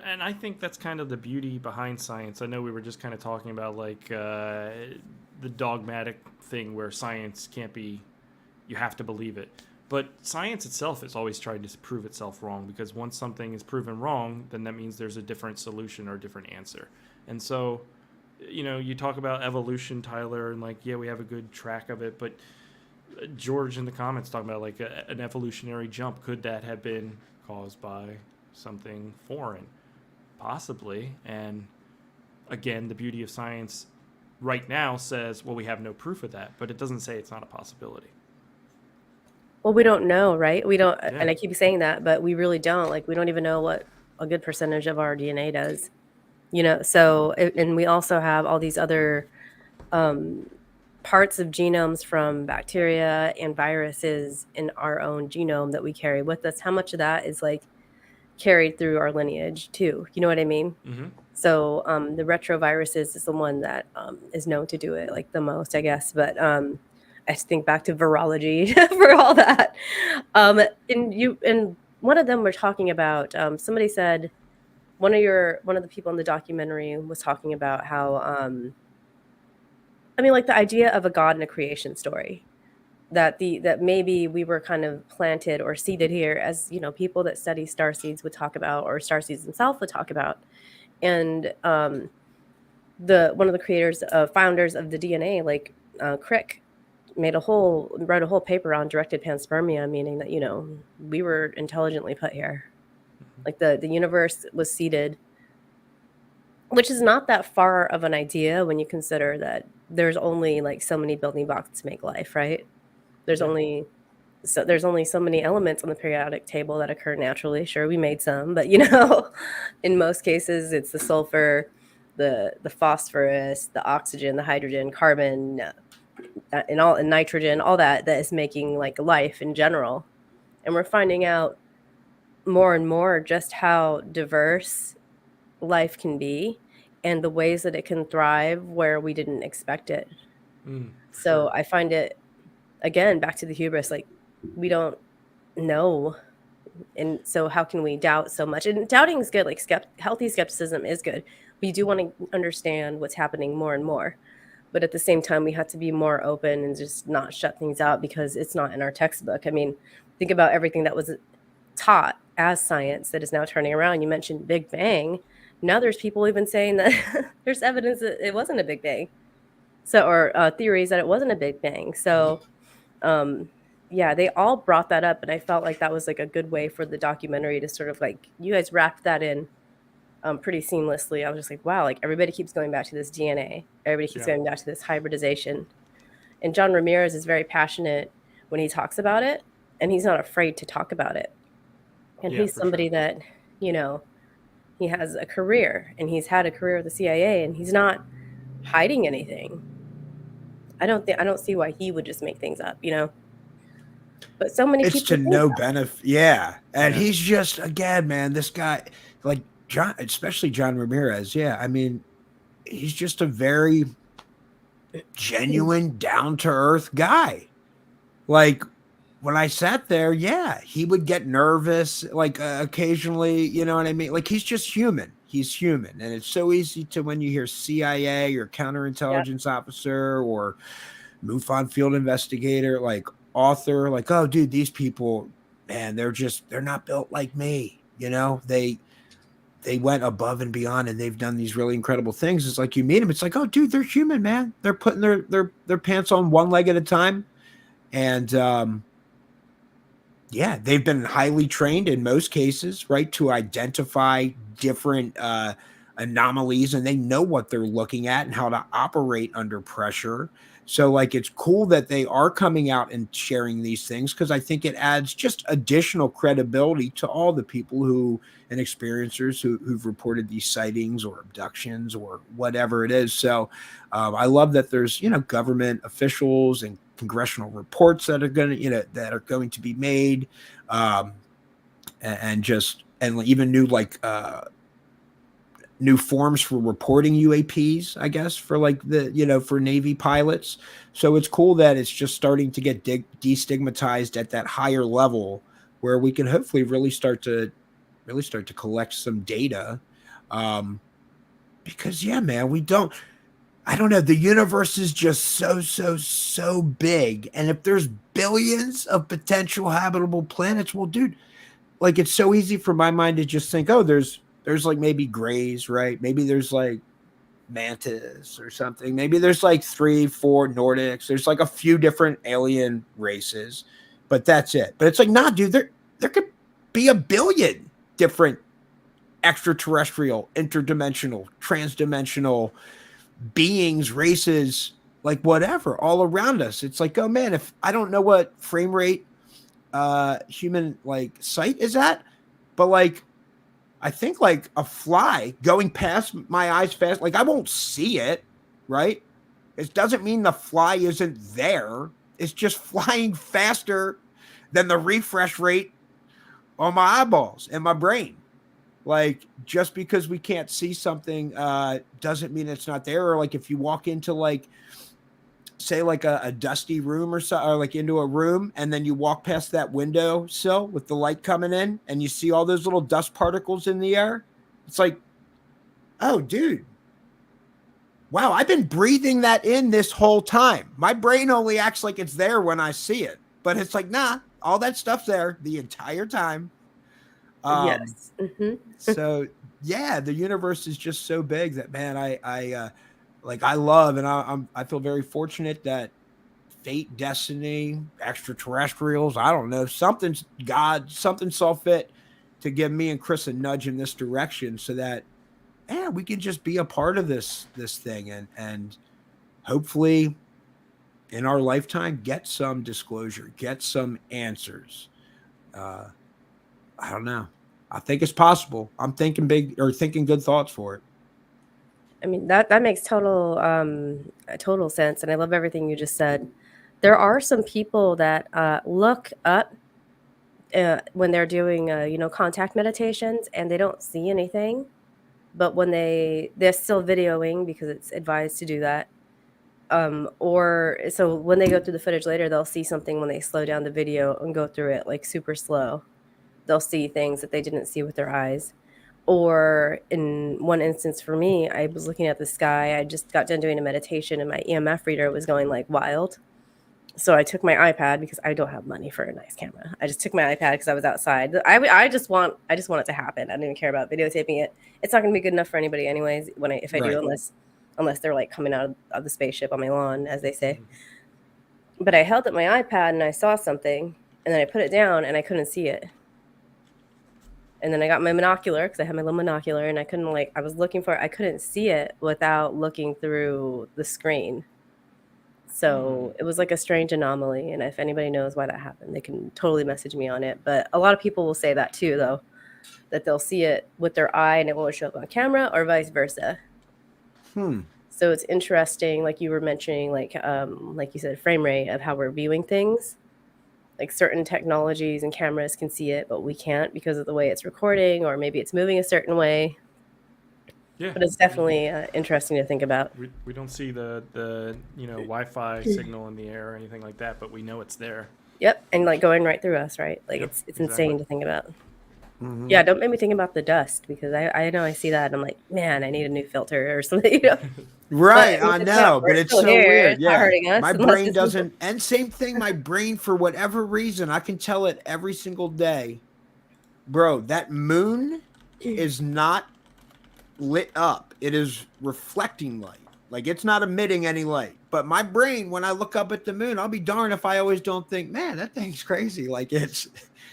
B: And I think that's kind of the beauty behind science. I know we were just kind of talking about like the dogmatic thing where science can't be, you have to believe it. But science itself is always trying to prove itself wrong, because once something is proven wrong, then that means there's a different solution or a different answer. And so, you talk about evolution, Tyler, and like, yeah, we have a good track of it. But George in the comments talking about like an evolutionary jump. Could that have been caused by something foreign? Possibly. And again, the beauty of science right now says, well, we have no proof of that, but it doesn't say it's not a possibility.
A: Well, we don't know, right? We don't,
B: Yeah.
A: and I keep saying that, but we really don't. Like, we don't even know what a good percentage of our DNA does. So, and we also have all these other parts of genomes from bacteria and viruses in our own genome that we carry with us. How much of that is like carried through our lineage too? You know what I mean?
B: Mm-hmm.
A: So the retroviruses is the one that is known to do it like the most, I guess. But I think back to virology for all that. And one of them were talking about, somebody said, one of the people in the documentary was talking about how, like the idea of a God in a creation story, that maybe we were kind of planted or seeded here as, people that study starseeds would talk about, or starseeds himself would talk about. And one of the founders of the DNA, like Crick, wrote a whole paper on directed panspermia, meaning that, we were intelligently put here. Like the universe was seeded, which is not that far of an idea when you consider that there's only like so many building blocks to make life, right? There's only so many elements on the periodic table that occur naturally. Sure, we made some, but in most cases it's the sulfur, the phosphorus, the oxygen, the hydrogen, carbon, and nitrogen, all that is making like life in general. And we're finding out more and more just how diverse life can be and the ways that it can thrive where we didn't expect it. So I find it, again, back to the hubris, like we don't know. And so how can we doubt so much? And doubting is good. Like healthy skepticism is good. We do want to understand what's happening more and more. But at the same time, we have to be more open and just not shut things out because it's not in our textbook. I mean, think about everything that was taught as science that is now turning around. You mentioned Big Bang. Now there's people even saying that there's evidence that it wasn't a Big Bang. So, or theories that it wasn't a Big Bang. So, yeah, they all brought that up. And I felt like that was like a good way for the documentary to sort of like, you guys wrapped that in pretty seamlessly. I was just like, wow, like everybody keeps going back to this DNA. Everybody keeps going back to this hybridization. And John Ramirez is very passionate when he talks about it, and he's not afraid to talk about it. And he's somebody that, he has a career, and he's had a career at the CIA, and he's not hiding anything. I don't see why he would just make things up, But so many people.
C: It's to no benefit. Yeah. And he's just, again, man, this guy, like John, especially John Ramirez. Yeah. I mean, he's just a very genuine, down to earth guy. Like when I sat there, yeah, he would get nervous, like occasionally, you know what I mean? Like he's just human. He's human. And it's so easy to, when you hear CIA or counterintelligence officer or MUFON field investigator, like author, like, oh, dude, these people, man, they're not built like me. They went above and beyond, and they've done these really incredible things. It's like you meet them, it's like, oh, dude, they're human, man. They're putting their pants on one leg at a time, and yeah, they've been highly trained in most cases, right, to identify different anomalies, and they know what they're looking at and how to operate under pressure. So like, it's cool that they are coming out and sharing these things, because I think it adds just additional credibility to all the people and experiencers who've reported these sightings or abductions or whatever it is. So I love that there's, government officials and congressional reports that are going to be made, and even new, like new forms for reporting UAPs, I guess, for like for Navy pilots. So it's cool that it's just starting to get destigmatized at that higher level where we can hopefully really start to collect some data. Because yeah, man, I don't know. The universe is just so big. And if there's billions of potential habitable planets, well, dude, like it's so easy for my mind to just think, oh, there's like maybe grays, right? Maybe there's like mantis or something. Maybe there's like 3-4 Nordics. There's like a few different alien races, but that's it. But it's like, nah, dude, there could be a billion different extraterrestrial, interdimensional, transdimensional beings, races, like whatever, all around us. It's like, oh man, if I don't know what frame rate human like sight is at, but like I think like a fly going past my eyes fast, like I won't see it, right? It doesn't mean the fly isn't there. It's just flying faster than the refresh rate on my eyeballs and my brain. Like just because we can't see something doesn't mean it's not there. Or like if you walk into like say like a dusty room or so, or like into a room, and then you walk past that window sill with the light coming in and you see all those little dust particles in the air. It's like, oh dude, wow, I've been breathing that in this whole time. My brain only acts like it's there when I see it, but it's like, nah, all that stuff's there the entire time.
A: Yes.
C: So yeah, the universe is just so big that, man, I love, and I feel very fortunate that fate, destiny, extraterrestrials, I don't know, something saw fit to give me and Chris a nudge in this direction so that, yeah, we can just be a part of this thing and hopefully in our lifetime get some disclosure, get some answers. I don't know. I think it's possible. I'm thinking big, or thinking good thoughts for it.
A: I mean, that makes total sense, and I love everything you just said. There are some people that look up when they're doing contact meditations, and they don't see anything, but when they're still videoing because it's advised to do that. Or so when they go through the footage later, they'll see something when they slow down the video and go through it like super slow. They'll see things that they didn't see with their eyes. Or in one instance for me, I was looking at the sky. I just got done doing a meditation and my EMF reader was going like wild. So I took my iPad because I don't have money for a nice camera. I just took my iPad because I was outside. I just want it to happen. I don't even care about videotaping it. It's not going to be good enough for anybody anyways if I do, unless they're like coming out of the spaceship on my lawn, as they say. But I held up my iPad and I saw something, and then I put it down and I couldn't see it. And then I got my monocular because I had my little monocular, and I was looking for it. I couldn't see it without looking through the screen. So it was like a strange anomaly. And if anybody knows why that happened, they can totally message me on it. But a lot of people will say that too, though, that they'll see it with their eye and it won't show up on camera, or vice versa. So it's interesting, like you were mentioning, like you said, frame rate of how we're viewing things. Like certain technologies and cameras can see it, but we can't because of the way it's recording, or maybe it's moving a certain way. Yeah, but it's definitely interesting to think about.
B: We don't see the Wi-Fi signal in the air or anything like that, but we know it's there.
A: Yep, and like going right through us, right? Like it's exactly insane to think about. Yeah, don't make me think about the dust, because I know I see that and I'm like, man, I need a new filter or something,
C: Right, I know, but it's so weird. Yeah, my brain doesn't, and same thing, my brain, for whatever reason, I can tell it every single day, bro, that moon is not lit up. It is reflecting light. Like, it's not emitting any light. But my brain, when I look up at the moon, I'll be darned if I always don't think, man, that thing's crazy. Like, it's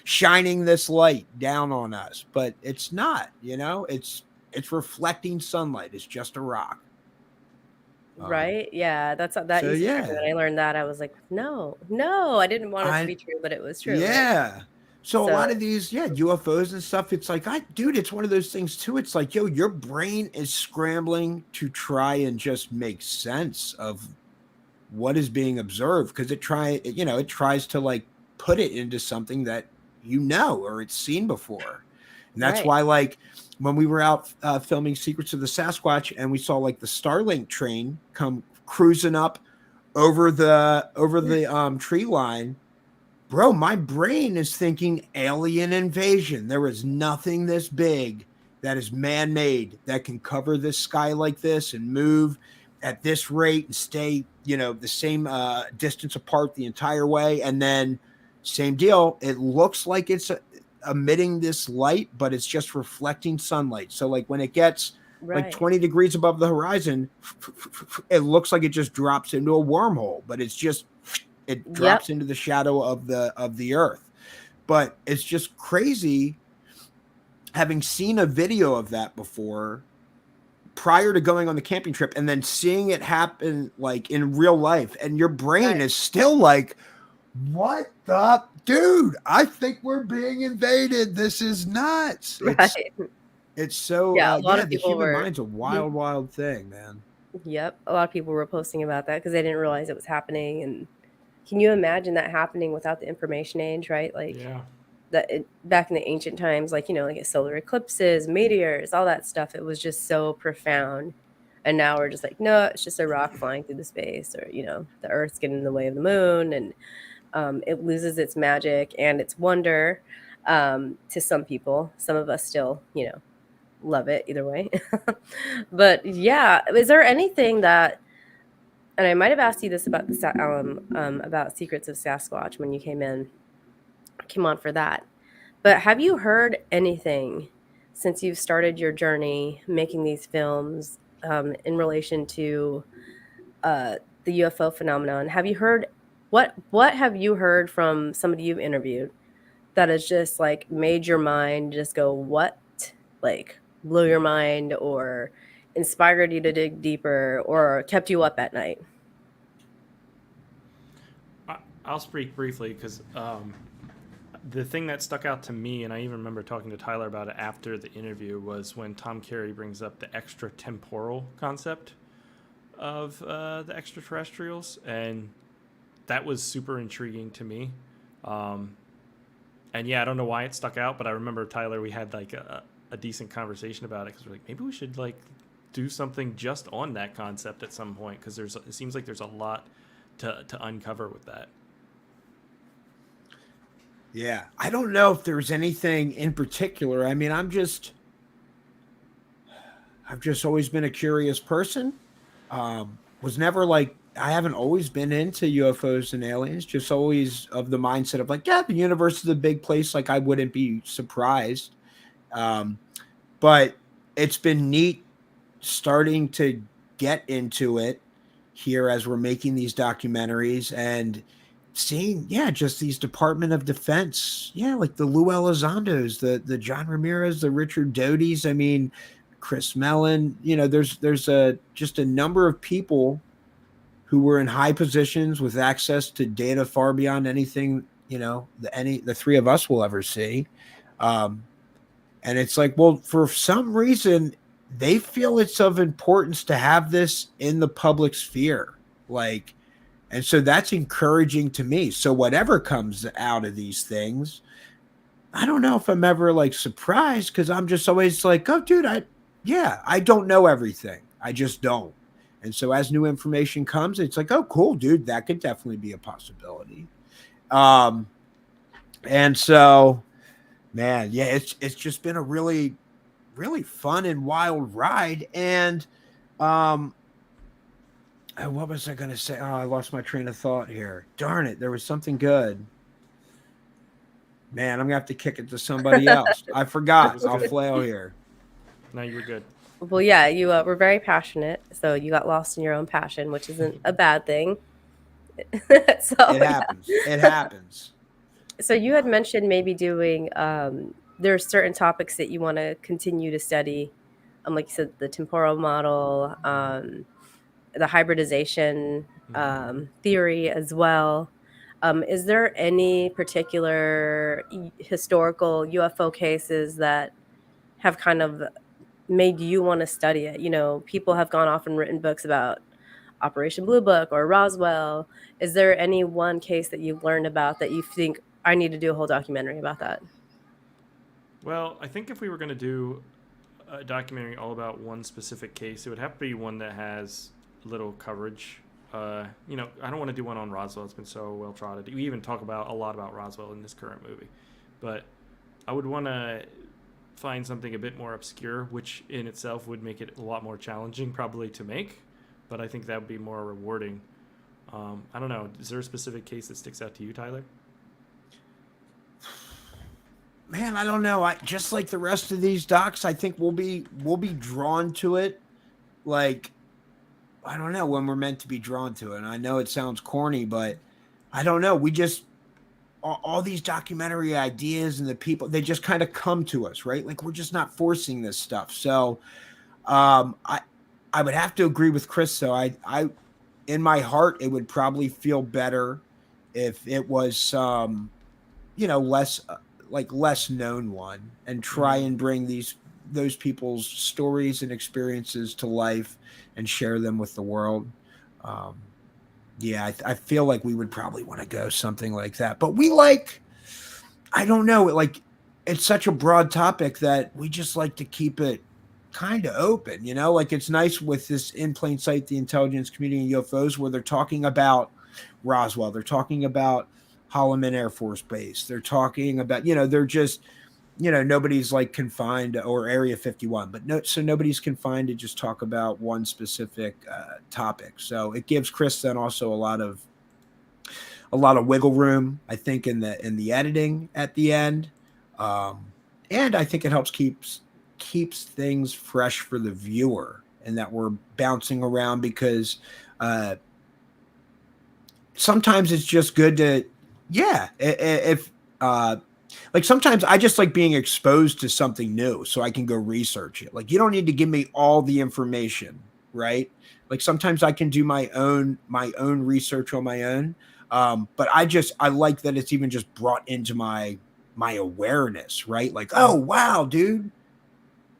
C: shining this light down on us. But it's not, it's reflecting sunlight. It's just a rock.
A: Right? Yeah, that's that. So, yeah. When I learned that, I was like, no, I didn't want it to be true, but it was true.
C: Yeah. Right? So a lot of these, UFOs and stuff, it's like, dude, it's one of those things too. It's like, yo, your brain is scrambling to try and just make sense of what is being observed, because it tries to like put it into something that or it's seen before. And that's why, like, when we were out filming Secrets of the Sasquatch, and we saw like the Starlink train come cruising up over the tree line, bro, my brain is thinking alien invasion. There is nothing this big that is man-made that can cover this sky like this and move at this rate and stay, the same distance apart the entire way. And then same deal, it looks like it's emitting this light, but it's just reflecting sunlight. So like when it gets like 20 degrees above the horizon, it looks like it just drops into a wormhole, but it drops into the shadow of the earth. But it's just crazy having seen a video of that before prior to going on the camping trip, and then seeing it happen like in real life, and your brain is still like, what the dude, I think we're being invaded. This is nuts. It's so
A: a lot of
C: the
A: people
C: human mind's a wild thing, man.
A: Yep. A lot of people were posting about that because they didn't realize it was happening. And can you imagine that happening without the information age, right? Like back in the ancient times, like, like solar eclipses, meteors, all that stuff, it was just so profound. And now we're just like, no, it's just a rock flying through the space, or, the earth's getting in the way of the moon, and it loses its magic and its wonder to some people. Some of us still, love it either way. But yeah, is there anything that, and I might have asked you this about about Secrets of Sasquatch when you came on for that, but have you heard anything since you've started your journey making these films in relation to the UFO phenomenon? Have you heard what have you heard from somebody you've interviewed that has just like made your mind just go, what, like blew your mind, or inspired you to dig deeper, or kept you up at night?
B: I'll speak briefly because the thing that stuck out to me, and I even remember talking to Tyler about it after the interview, was when Tom Carey brings up the extratemporal concept of the extraterrestrials, and that was super intriguing to me. And yeah, I don't know why it stuck out, but I remember, Tyler, we had like a decent conversation about it because we're like, maybe we should like do something just on that concept at some point, because it seems like there's a lot to uncover with that.
C: Yeah, I don't know if there's anything in particular. I mean, I've just always been a curious person. Was never like, I haven't always been into UFOs and aliens, just always of the mindset of like, yeah, the universe is a big place. Like I wouldn't be surprised. But it's been neat starting to get into it here as we're making these documentaries and seeing, just these Department of Defense, like the Lou Elizondos, the John Ramirez, the Richard Doty's, I mean, Chris Mellon, there's just a number of people who were in high positions with access to data far beyond anything, the three of us will ever see. And it's like, well, for some reason, they feel it's of importance to have this in the public sphere. Like, and so that's encouraging to me. So whatever comes out of these things, I don't know if I'm ever like surprised, because I'm just always like, oh, dude, I don't know everything. I just don't. And so as new information comes, it's like, oh, cool, dude, that could definitely be a possibility. And so, man, yeah, it's just been a really, really fun and wild ride. And what was I going to say? Oh, I lost my train of thought here. Darn it. There was something good. Man, I'm going to have to kick it to somebody else. I forgot. I'll flail here.
B: No, you were good.
A: Well, yeah, you were very passionate, so you got lost in your own passion, which isn't a bad thing.
C: So it happens. Yeah. It happens.
A: So you had mentioned maybe doing, there are certain topics that you want to continue to study. Like you said, the temporal model, the hybridization theory as well. Is there any particular historical UFO cases that have kind of made you want to study it? People have gone off and written books about Operation Blue Book or Roswell. Is there any one case that you've learned about that you think I need to do a whole documentary about that?
B: Well, I think if we were going to do a documentary all about one specific case, it would have to be one that has little coverage. I don't want to do one on Roswell. It's been so well trotted. We even talk about a lot about Roswell in this current movie, but I would want to find something a bit more obscure, which in itself would make it a lot more challenging probably to make, but I think that would be more rewarding. I don't know. Is there a specific case that sticks out to you, Tyler?
C: Man, I don't know. I just like the rest of these docs, I think we'll be drawn to it. Like, I don't know, when we're meant to be drawn to it. And I know it sounds corny, but I don't know. We just all these documentary ideas and the people, they just kind of come to us, right? Like, we're just not forcing this stuff. So I would have to agree with Chris. So I in my heart, it would probably feel better if it was some, less known one, and try and bring those people's stories and experiences to life and share them with the world. I feel like we would probably want to go something like that, but I don't know, it's such a broad topic that we just like to keep it kind of open, like it's nice with this In Plain Sight, the intelligence community and UFOs, where they're talking about Roswell, they're talking about Holloman Air Force Base, they're talking about, they're just, nobody's like confined, or Area 51, but so nobody's confined to just talk about one specific topic. So it gives Chris then also a lot of wiggle room, I think, in the editing at the end, and I think it helps keeps things fresh for the viewer, and that we're bouncing around, because sometimes it's just good to, sometimes I just like being exposed to something new so I can go research it. Like, you don't need to give me all the information, right? Like, sometimes I can do my own research on my own. But I like that it's even just brought into my awareness, right? Like, oh wow, dude,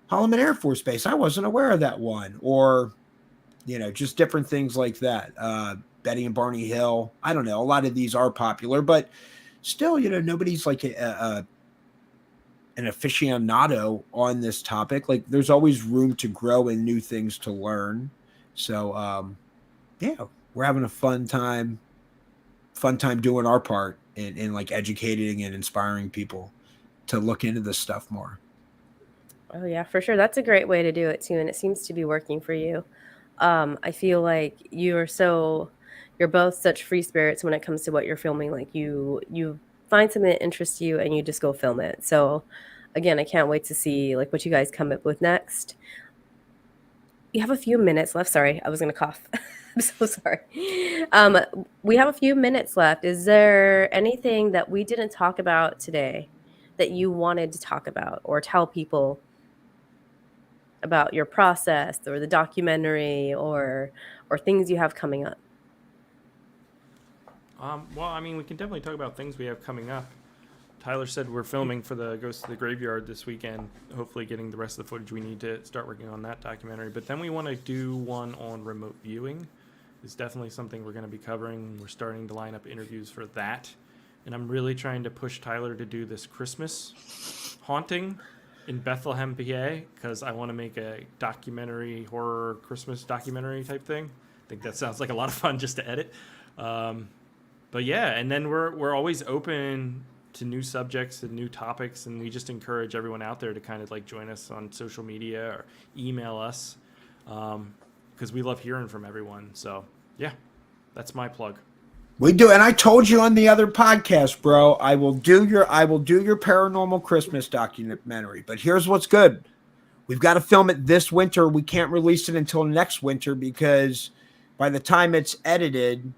C: Holloman Air Force Base, I wasn't aware of that one. Or, just different things like that. Betty and Barney Hill. I don't know. A lot of these are popular, but still, nobody's like an aficionado on this topic. Like, there's always room to grow and new things to learn. So, we're having a fun time doing our part in like educating and inspiring people to look into this stuff more.
A: Oh yeah, for sure. That's a great way to do it too, and it seems to be working for you. I feel like you're both such free spirits when it comes to what you're filming. Like, you find something that interests you and you just go film it. So again, I can't wait to see like what you guys come up with next. You have a few minutes left. Sorry, I was gonna cough. I'm so sorry. We have a few minutes left. Is there anything that we didn't talk about today that you wanted to talk about or tell people about your process or the documentary or things you have coming up?
B: Well, I mean, we can definitely talk about things we have coming up. Tyler said we're filming for the Ghost of the Graveyard this weekend, hopefully getting the rest of the footage we need to start working on that documentary. But then we want to do one on remote viewing. It's definitely something we're going to be covering. We're starting to line up interviews for that. And I'm really trying to push Tyler to do this Christmas haunting in Bethlehem, PA, because I want to make a documentary, horror Christmas documentary type thing. I think that sounds like a lot of fun just to edit. But yeah, and then we're always open to new subjects and new topics, and we just encourage everyone out there to kind of like join us on social media or email us, because we love hearing from everyone. So yeah, that's my plug.
C: We do, and I told you on the other podcast, bro, I will do your paranormal Christmas documentary. But here's what's good. We've got to film it this winter. We can't release it until next winter, because by the time it's edited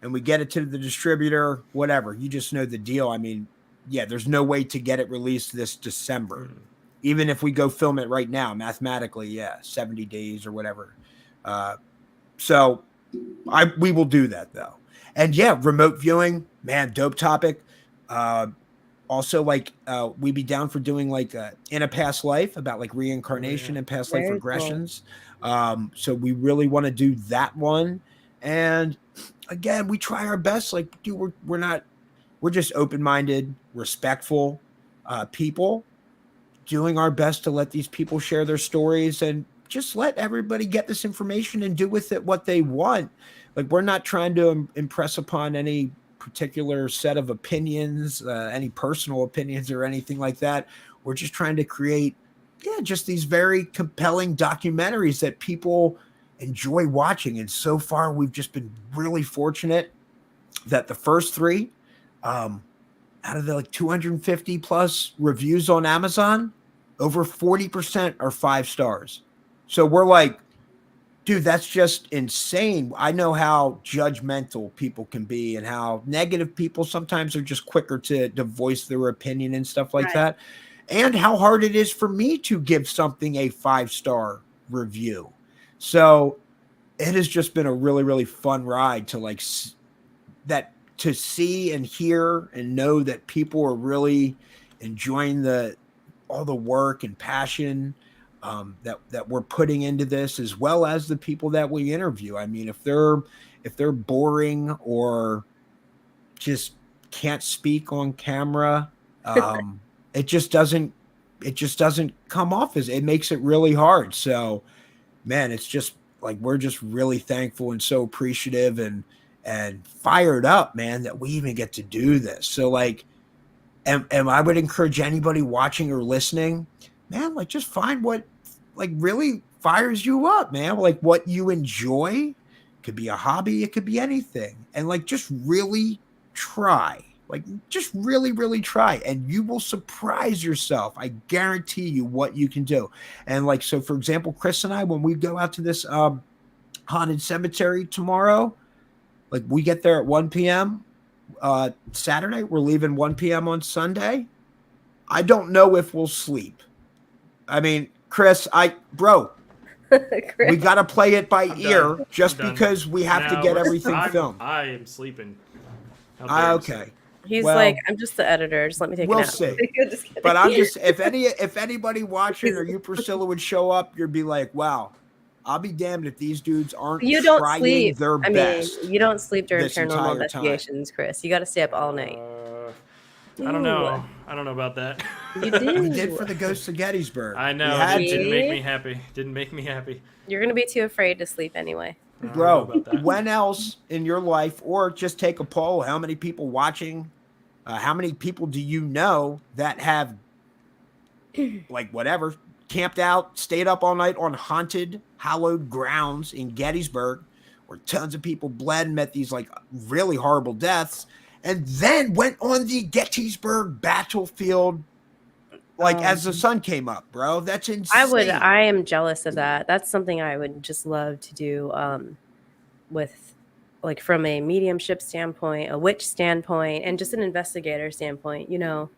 C: and we get it to the distributor, whatever, you just know the deal. I mean, yeah, there's no way to get it released this December. Even if we go film it right now, mathematically, 70 days or whatever. So we will do that, though. And yeah, remote viewing, man, dope topic. Also, like, we'd be down for doing like in a past life about like reincarnation and past life regressions. Cool. So we really want to do that one. And again, we try our best. Like, dude, we're just open-minded, respectful people. doing our best to let these people share their stories and just let everybody get this information and do with it what they want. Like, we're not trying to impress upon any particular set of opinions, any personal opinions or anything like that. We're just trying to create, just these very compelling documentaries that people enjoy watching. And so far, we've just been really fortunate that the first three, out of the like 250 plus reviews on Amazon, over 40% are 5 stars. So we're like, dude, that's just insane. I know how judgmental people can be and how negative people sometimes are just quicker to voice their opinion and stuff like that. And how hard it is for me to give something a 5-star review. So it has just been a really, really fun ride to like that, to see and hear and know that people are really enjoying all the work and passion that we're putting into this, as well as the people that we interview. I mean, if they're boring or just can't speak on camera, it just doesn't come off as, it makes it really hard. So, man, it's just like, we're just really thankful and so appreciative and fired up, man, that we even get to do this. So like, and I would encourage anybody watching or listening, man, like, just find what like really fires you up, man. Like, what you enjoy. Could be a hobby, it could be anything. And like, just really try. Like, just really, really try, and you will surprise yourself. I guarantee you what you can do. And like, so for example, Chris and I, when we go out to this haunted cemetery tomorrow, like, we get there at 1 p.m. Saturday. We're leaving 1 p.m. on Sunday. I don't know if we'll sleep. I mean, Chris, Chris. We got to play it by ear just because we have to get everything filmed.
B: I am sleeping.
C: Okay.
A: He's like, I'm just the editor. Just let me take it out.
C: We'll see. But I'm just, if anybody watching or you, Pricilla, would show up, you'd be like, wow, I'll be damned if these dudes aren't trying their best.
A: You don't sleep during paranormal investigations, Chris. You got to stay up all night.
B: I don't know. I don't know about that.
A: You did.
C: We did for the Ghosts of Gettysburg.
B: I know. It didn't make me happy. Didn't make me happy.
A: You're going to be too afraid to sleep anyway.
C: Bro, when else in your life, or just take a poll, how many people watching, how many people do you know that have, like, whatever, camped out, stayed up all night on haunted, hallowed grounds in Gettysburg, where tons of people bled and met these, like, really horrible deaths, and then went on the Gettysburg battlefield, like, as the sun came up, bro? That's insane.
A: I am jealous of that. That's something I would just love to do, with, like, from a mediumship standpoint, a witch standpoint, and just an investigator standpoint, you know.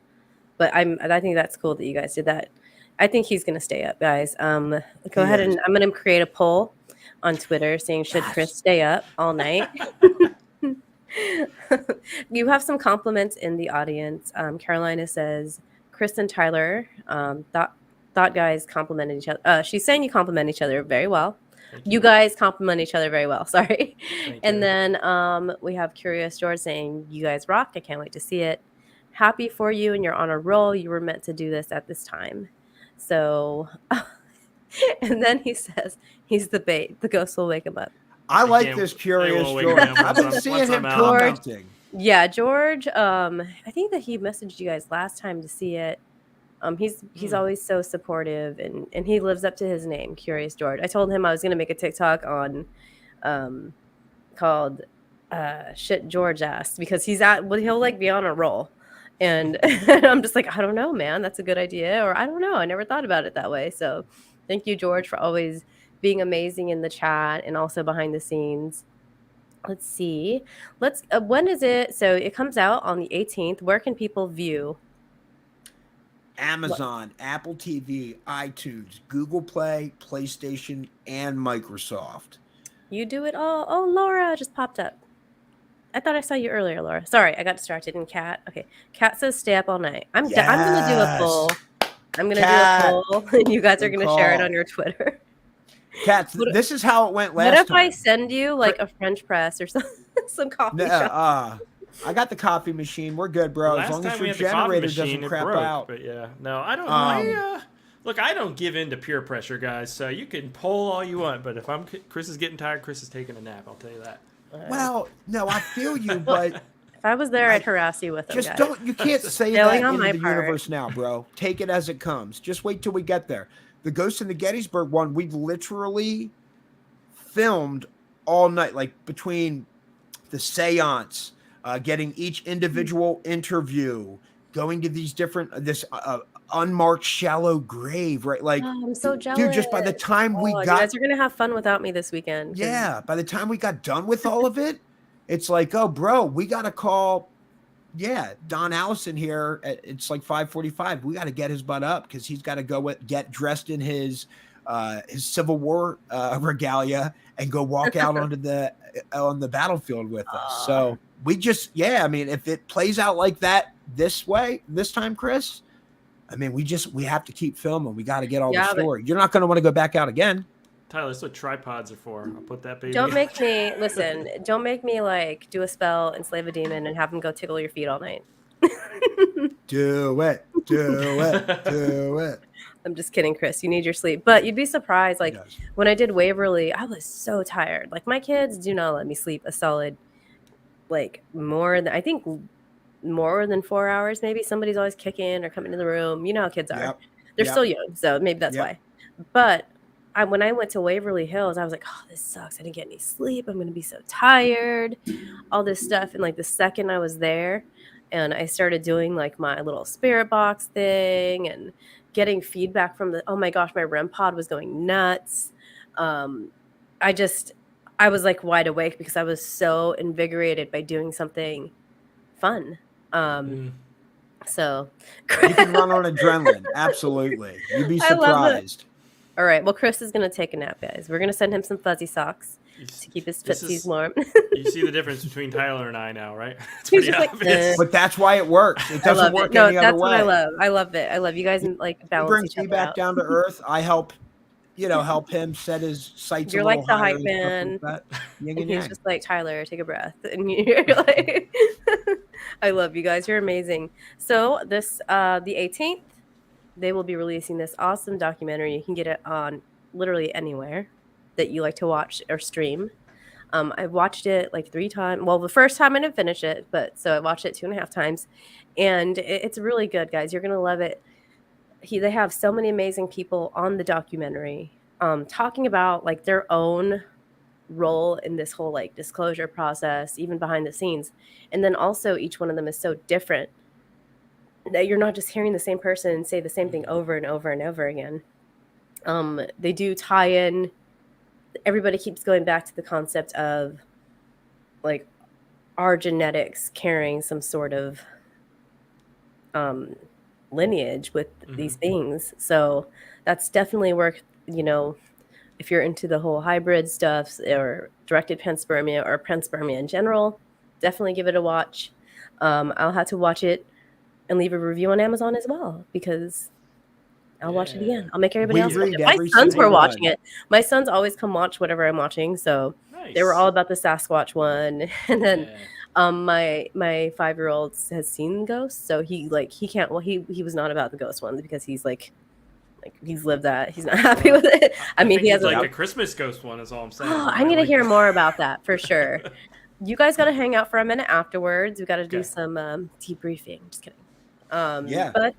A: But I think that's cool that you guys did that. I think he's gonna stay up, guys. Go ahead and I'm gonna create a poll on Twitter saying, should Chris stay up all night? You have some compliments in the audience. Carolina says, Chris and Tyler, thought guys complimented each other. She's saying you compliment each other very well. You guys compliment each other very well. Sorry. And then we have Curious George saying, you guys rock. I can't wait to see it. Happy for you, and you're on a roll. You were meant to do this at this time. So, and then he says, he's the bait. The ghost will wake him up.
C: I like this Curious George. I've been seeing him commenting.
A: Yeah, George. I think that he messaged you guys last time to see it. He's always so supportive, and he lives up to his name, Curious George. I told him I was gonna make a TikTok on, called "Shit George Asked," because he'll like be on a roll, and I'm just like, I don't know, man, that's a good idea, or I don't know, I never thought about it that way. So, thank you, George, for always being amazing in the chat and also behind the scenes. Let's see. When is it? So it comes out on the 18th. Where can people view?
C: Amazon, Apple TV, iTunes, Google Play, PlayStation, and Microsoft.
A: You do it all. Oh, Laura just popped up. I thought I saw you earlier, Laura. Sorry, I got distracted. And Kat. Okay. Kat says stay up all night. I'm going to do a poll. I'm going to do a poll. And you guys are going to share it on your Twitter.
C: Kat, this is how it went last time.
A: What if I send you like a French press or some coffee shop?
C: I got the coffee machine. We're good, bro. As long as your generator doesn't crap out.
B: But yeah, no, I don't know. Look, I don't give in to peer pressure, guys. So you can poll all you want, but if Chris is getting tired, Chris is taking a nap. I'll tell you that.
C: Well, no, I feel you, but
A: if I was there, I'd harass you with them.
C: Just
A: guys.
C: don't. You can't say that into the universe now, bro. Take it as it comes. Just wait till we get there. The Ghost in the Gettysburg one, we literally filmed all night, like between the seance, getting each individual interview, going to these different unmarked shallow grave, right? Like,
A: I'm so jealous,
C: dude. Just by the time we got,
A: you guys are gonna have fun without me this weekend.
C: Yeah, by the time we got done with all of it, it's like, oh, bro, we gotta call. Yeah, Don Allison here. It's like 5:45. We got to get his butt up because he's got to go get dressed in his Civil War regalia and go walk out on the battlefield with us. So we just, I mean, if it plays out like that this time, Chris, I mean, we have to keep filming. We got to get all the story. You're not going to want to go back out again.
B: Tyler, that's what tripods are for. I'll put that baby.
A: Don't make me Don't make me like do a spell, enslave a demon, and have him go tickle your feet all night.
C: Do it.
A: I'm just kidding, Chris. You need your sleep, but you'd be surprised. Like when I did Waverly, I was so tired. Like my kids do not let me sleep a solid, like more than 4 hours. Maybe somebody's always kicking or coming to the room. You know how kids are.
C: Yep.
A: They're still young, so maybe that's why. But when I went to Waverly Hills, I was like, oh, this sucks. I didn't get any sleep. I'm going to be so tired, all this stuff. And like the second I was there and I started doing like my little spirit box thing and getting feedback from oh my gosh, my REM pod was going nuts. I was like wide awake because I was so invigorated by doing something fun. So
C: you can run on adrenaline. Absolutely. You'd be surprised.
A: All right. Well, Chris is going to take a nap, guys. We're going to send him some fuzzy socks to keep his footsies warm.
B: You see the difference between Tyler and I now, right? It's pretty
C: obvious. But that's why it works. It doesn't work any other way. No, that's what I love.
A: I love it. I love you guys like balance.
C: He brings me back down to earth. I help him set his sights.
A: You're like the hype man.
C: Like
A: and he's just like, Tyler, take a breath. And you're like, I love you guys. You're amazing. So this, the 18th, they will be releasing this awesome documentary. You can get it on literally anywhere that you like to watch or stream. I watched it like 3 times. Well, the first time I didn't finish it, so I watched it 2.5 times. And it's really good, guys. You're going to love it. They have so many amazing people on the documentary talking about like their own role in this whole like disclosure process, even behind the scenes. And then also each one of them is so different that you're not just hearing the same person say the same thing over and over and over again. They do tie in. Everybody keeps going back to the concept of like our genetics carrying some sort of lineage with these things. So that's definitely worth, if you're into the whole hybrid stuff or directed panspermia or panspermia in general, definitely give it a watch. I'll have to watch it and leave a review on Amazon as well because I'll watch it again. I'll make everybody else watch it. My sons were watching it. My sons always come watch whatever I'm watching. So they were all about the Sasquatch one. And then my 5-year-old has seen ghosts. So he can't, he was not about the ghost ones because he's like he's lived that. He's not happy with it. I mean, he has
B: like a Christmas ghost one is all I'm saying.
A: I need to hear more about that for sure. You guys got to hang out for a minute afterwards. We got to do some debriefing. Just kidding. But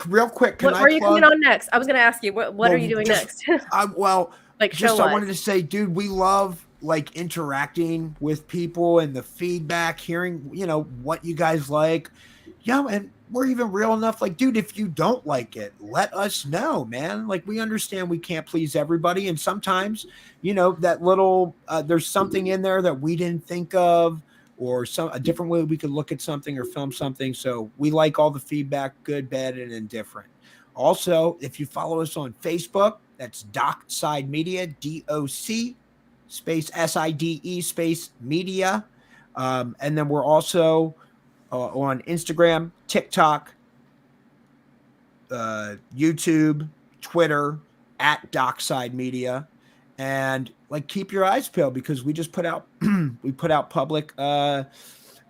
C: real quick,
A: what are you coming on next? I was going to ask you, what are you doing next?
C: I wanted to say, dude, we love like interacting with people and the feedback, hearing, what you guys like. Yeah, and we're even real enough. Like, dude, if you don't like it, let us know, man. Like, we understand we can't please everybody. And sometimes, that little, there's something in there that we didn't think of, or a different way we could look at something or film something. So we like all the feedback, good, bad, and indifferent. Also, if you follow us on Facebook, that's Dockside Media, DOC space SIDE space media. And then we're also on Instagram, TikTok, YouTube, Twitter, at Dockside Media. And like, keep your eyes peeled because we just put out public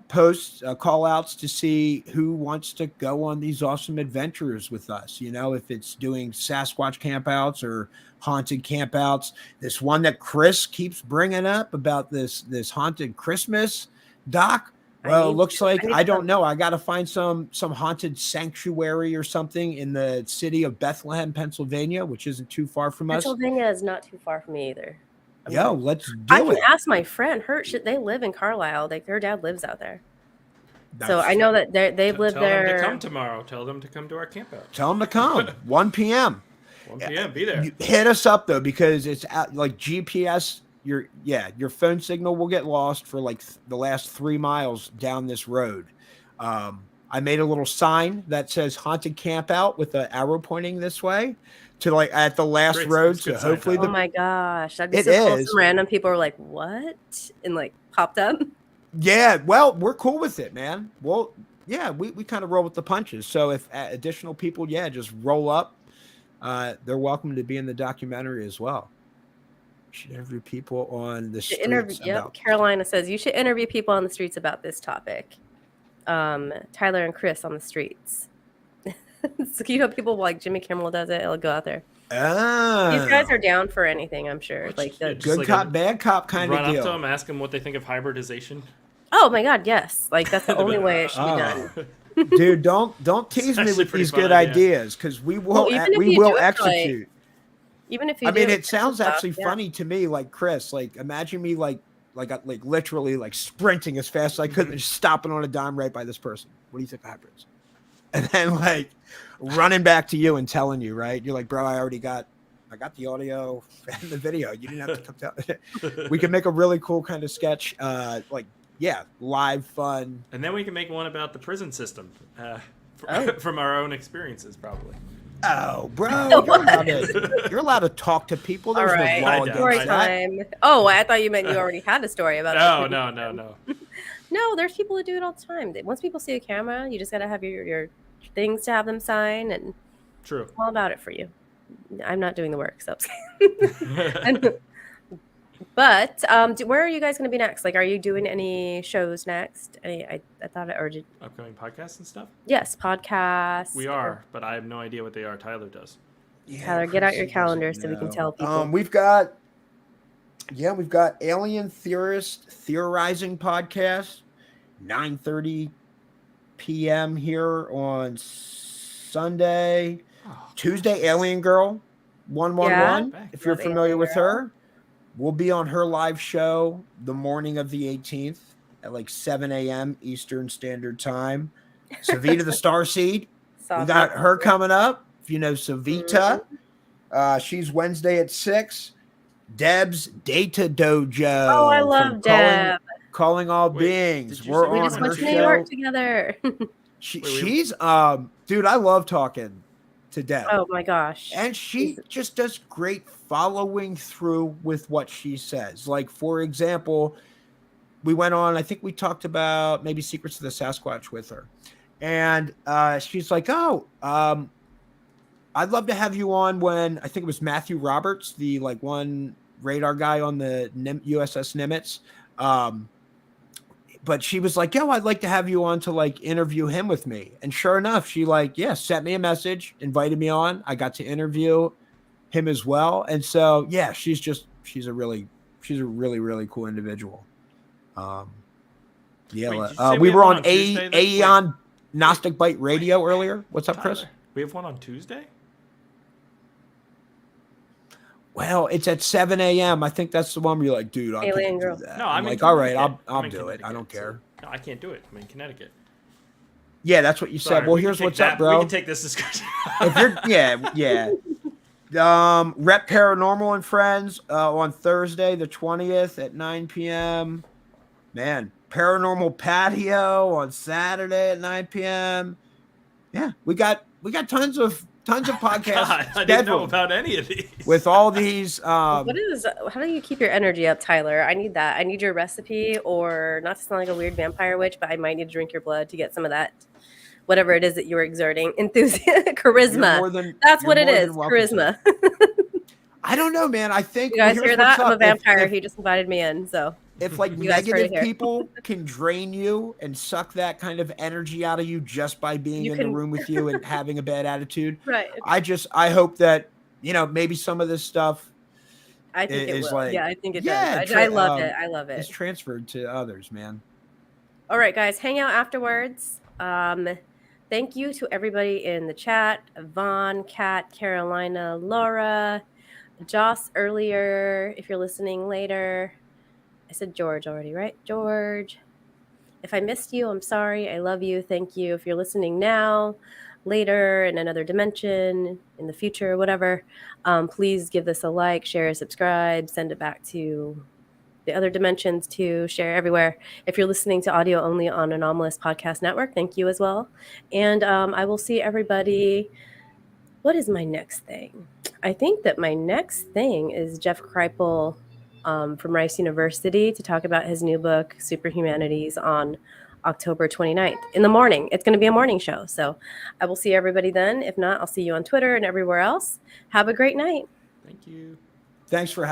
C: posts, call outs to see who wants to go on these awesome adventures with us. You know, if it's doing Sasquatch campouts or haunted campouts. This one that Chris keeps bringing up about this haunted Christmas doc. Well, it looks like, I don't know. I got to find some haunted sanctuary or something in the city of Bethlehem, Pennsylvania, which isn't too far from us.
A: Pennsylvania is not too far from me either.
C: Let's do
A: I can ask my friend. They live in Carlisle. Like her dad lives out there. So I know that they've lived there.
B: Tell them to come tomorrow. Tell them to come to our camp out.
C: Tell them to come. 1 p.m.
B: 1 p.m. Be there.
C: Hit us up though, because it's like GPS. Your phone signal will get lost for like the last 3 miles down this road. I made a little sign that says haunted camp out with an arrow pointing this way to like at the last road. So hopefully,
A: oh my gosh, that'd be so cool. Some random people are like, "What?" and like popped up.
C: Yeah, well, we're cool with it, man. Well, yeah, we kind of roll with the punches. So if additional people, just roll up. They're welcome to be in the documentary as well. Should interview people on the streets.
A: Carolina says you should interview people on the streets about this topic. Tyler and Chris on the streets. So people like Jimmy Kimmel does it. It'll go out there. These guys are down for anything, I'm sure. Like the
C: good cop, bad cop kind of deal.
B: Run up to them, ask them what they think of hybridization.
A: Oh my God, yes. Like that's the only way it should be done.
C: Dude, don't tease me with these good ideas, because we will execute.
A: Even if you,
C: it sounds actually funny to me. Like Chris, like imagine me like literally like sprinting as fast as I could and just stopping on a dime right by this person. What do you think of hybrids? And then like running back to you and telling you, right? You're like, bro, I got the audio and the video. You didn't have to come down. We can make a really cool kind of sketch, live fun.
B: And then we can make one about the prison system from our own experiences, probably.
C: Oh, bro, you're allowed to talk to people. There's no law against
A: story time. Oh, I thought you meant you already had a story about it.
B: No.
A: No, there's people who do it all the time. Once people see a camera, you just got to have your things to have them sign, and
B: true.
A: It's all about it for you. I'm not doing the work, so. But where are you guys going to be next? Like, are you doing any shows next? I thought I did.
B: Upcoming podcasts and stuff?
A: Yes, podcasts.
B: We are, but I have no idea what they are. Tyler does.
A: Yeah, Tyler, get out your calendar so we can tell people.
C: We've got Alien Theorist Theorizing Podcast, 9:30 p.m. here on Sunday. Tuesday, Alien Girl 111. If you're familiar with her. We'll be on her live show the morning of the 18th at like 7 a.m. Eastern Standard Time. Savita the Starseed. We got her coming up. If you know Savita, she's Wednesday at 6. Deb's Data Dojo.
A: Oh, I love Deb.
C: Calling all beings. We're
A: we just went to New York together.
C: She's dude, I love talking to Deb.
A: Oh my gosh.
C: And she just does great following through with what she says. Like, for example, we went on, I think we talked about maybe Secrets of the Sasquatch with her. And she's like, I'd love to have you on when, I think it was Matthew Roberts, the like one radar guy on the USS Nimitz. But she was like, I'd like to have you on to like interview him with me. And sure enough, she sent me a message, invited me on. I got to interview him as well. And so, she's a really, really cool individual. We were on Aeon Gnostic Bite Radio earlier. What's up, Chris?
B: We have one on Tuesday?
C: Well, it's at 7 a.m. I think that's the one where you're like, dude, I can't do that.
B: No, I'm
C: like, all right, I'll do it. I don't care.
B: No, I can't do it. I'm in Connecticut.
C: Yeah, that's what you said. Well, here's what's up, bro.
B: We can take this discussion.
C: If you're, Rep Paranormal and Friends on Thursday, the 20th at 9 p.m. Man, Paranormal Patio on Saturday at 9 p.m. Yeah, we got tons of podcasts.
B: God, I didn't know about any of these.
C: With all these,
A: how do you keep your energy up, Tyler? I need that. I need your recipe, or not to sound like a weird vampire witch, but I might need to drink your blood to get some of that, whatever it is that you're exerting, enthusiasm, charisma. That's what it is, charisma.
C: I don't know, man. I think
A: you guys hear that? I'm a vampire. He just invited me in, so
C: if like
A: You guys heard it
C: negative
A: here.
C: people can drain you and suck that kind of energy out of you just by being in the room with you and having a bad attitude,
A: right?
C: I hope that, you know, maybe some of this stuff
A: I think it
C: is
A: will.
C: like,
A: Yeah, I think it
C: yeah,
A: does. I love it. I love
C: it's
A: it.
C: transferred to others, man.
A: All right, guys, hang out afterwards. Thank you to everybody in the chat: Vaughn, Kat, Carolina, Laura, Joss earlier. If you're listening later, I said George already, right? George. If I missed you, I'm sorry. I love you. Thank you. If you're listening now, later, in another dimension, in the future, whatever, please give this a like, share, subscribe, send it back to the other dimensions to share everywhere. If you're listening to audio only on Anomalous Podcast Network, thank you as well. And I will see everybody. What is my next thing? I think that my next thing is Jeff Kripal from Rice University to talk about his new book, Superhumanities, on October 29th in the morning. It's going to be a morning show. So I will see everybody then. If not, I'll see you on Twitter and everywhere else. Have a great night.
B: Thank you.
C: Thanks for having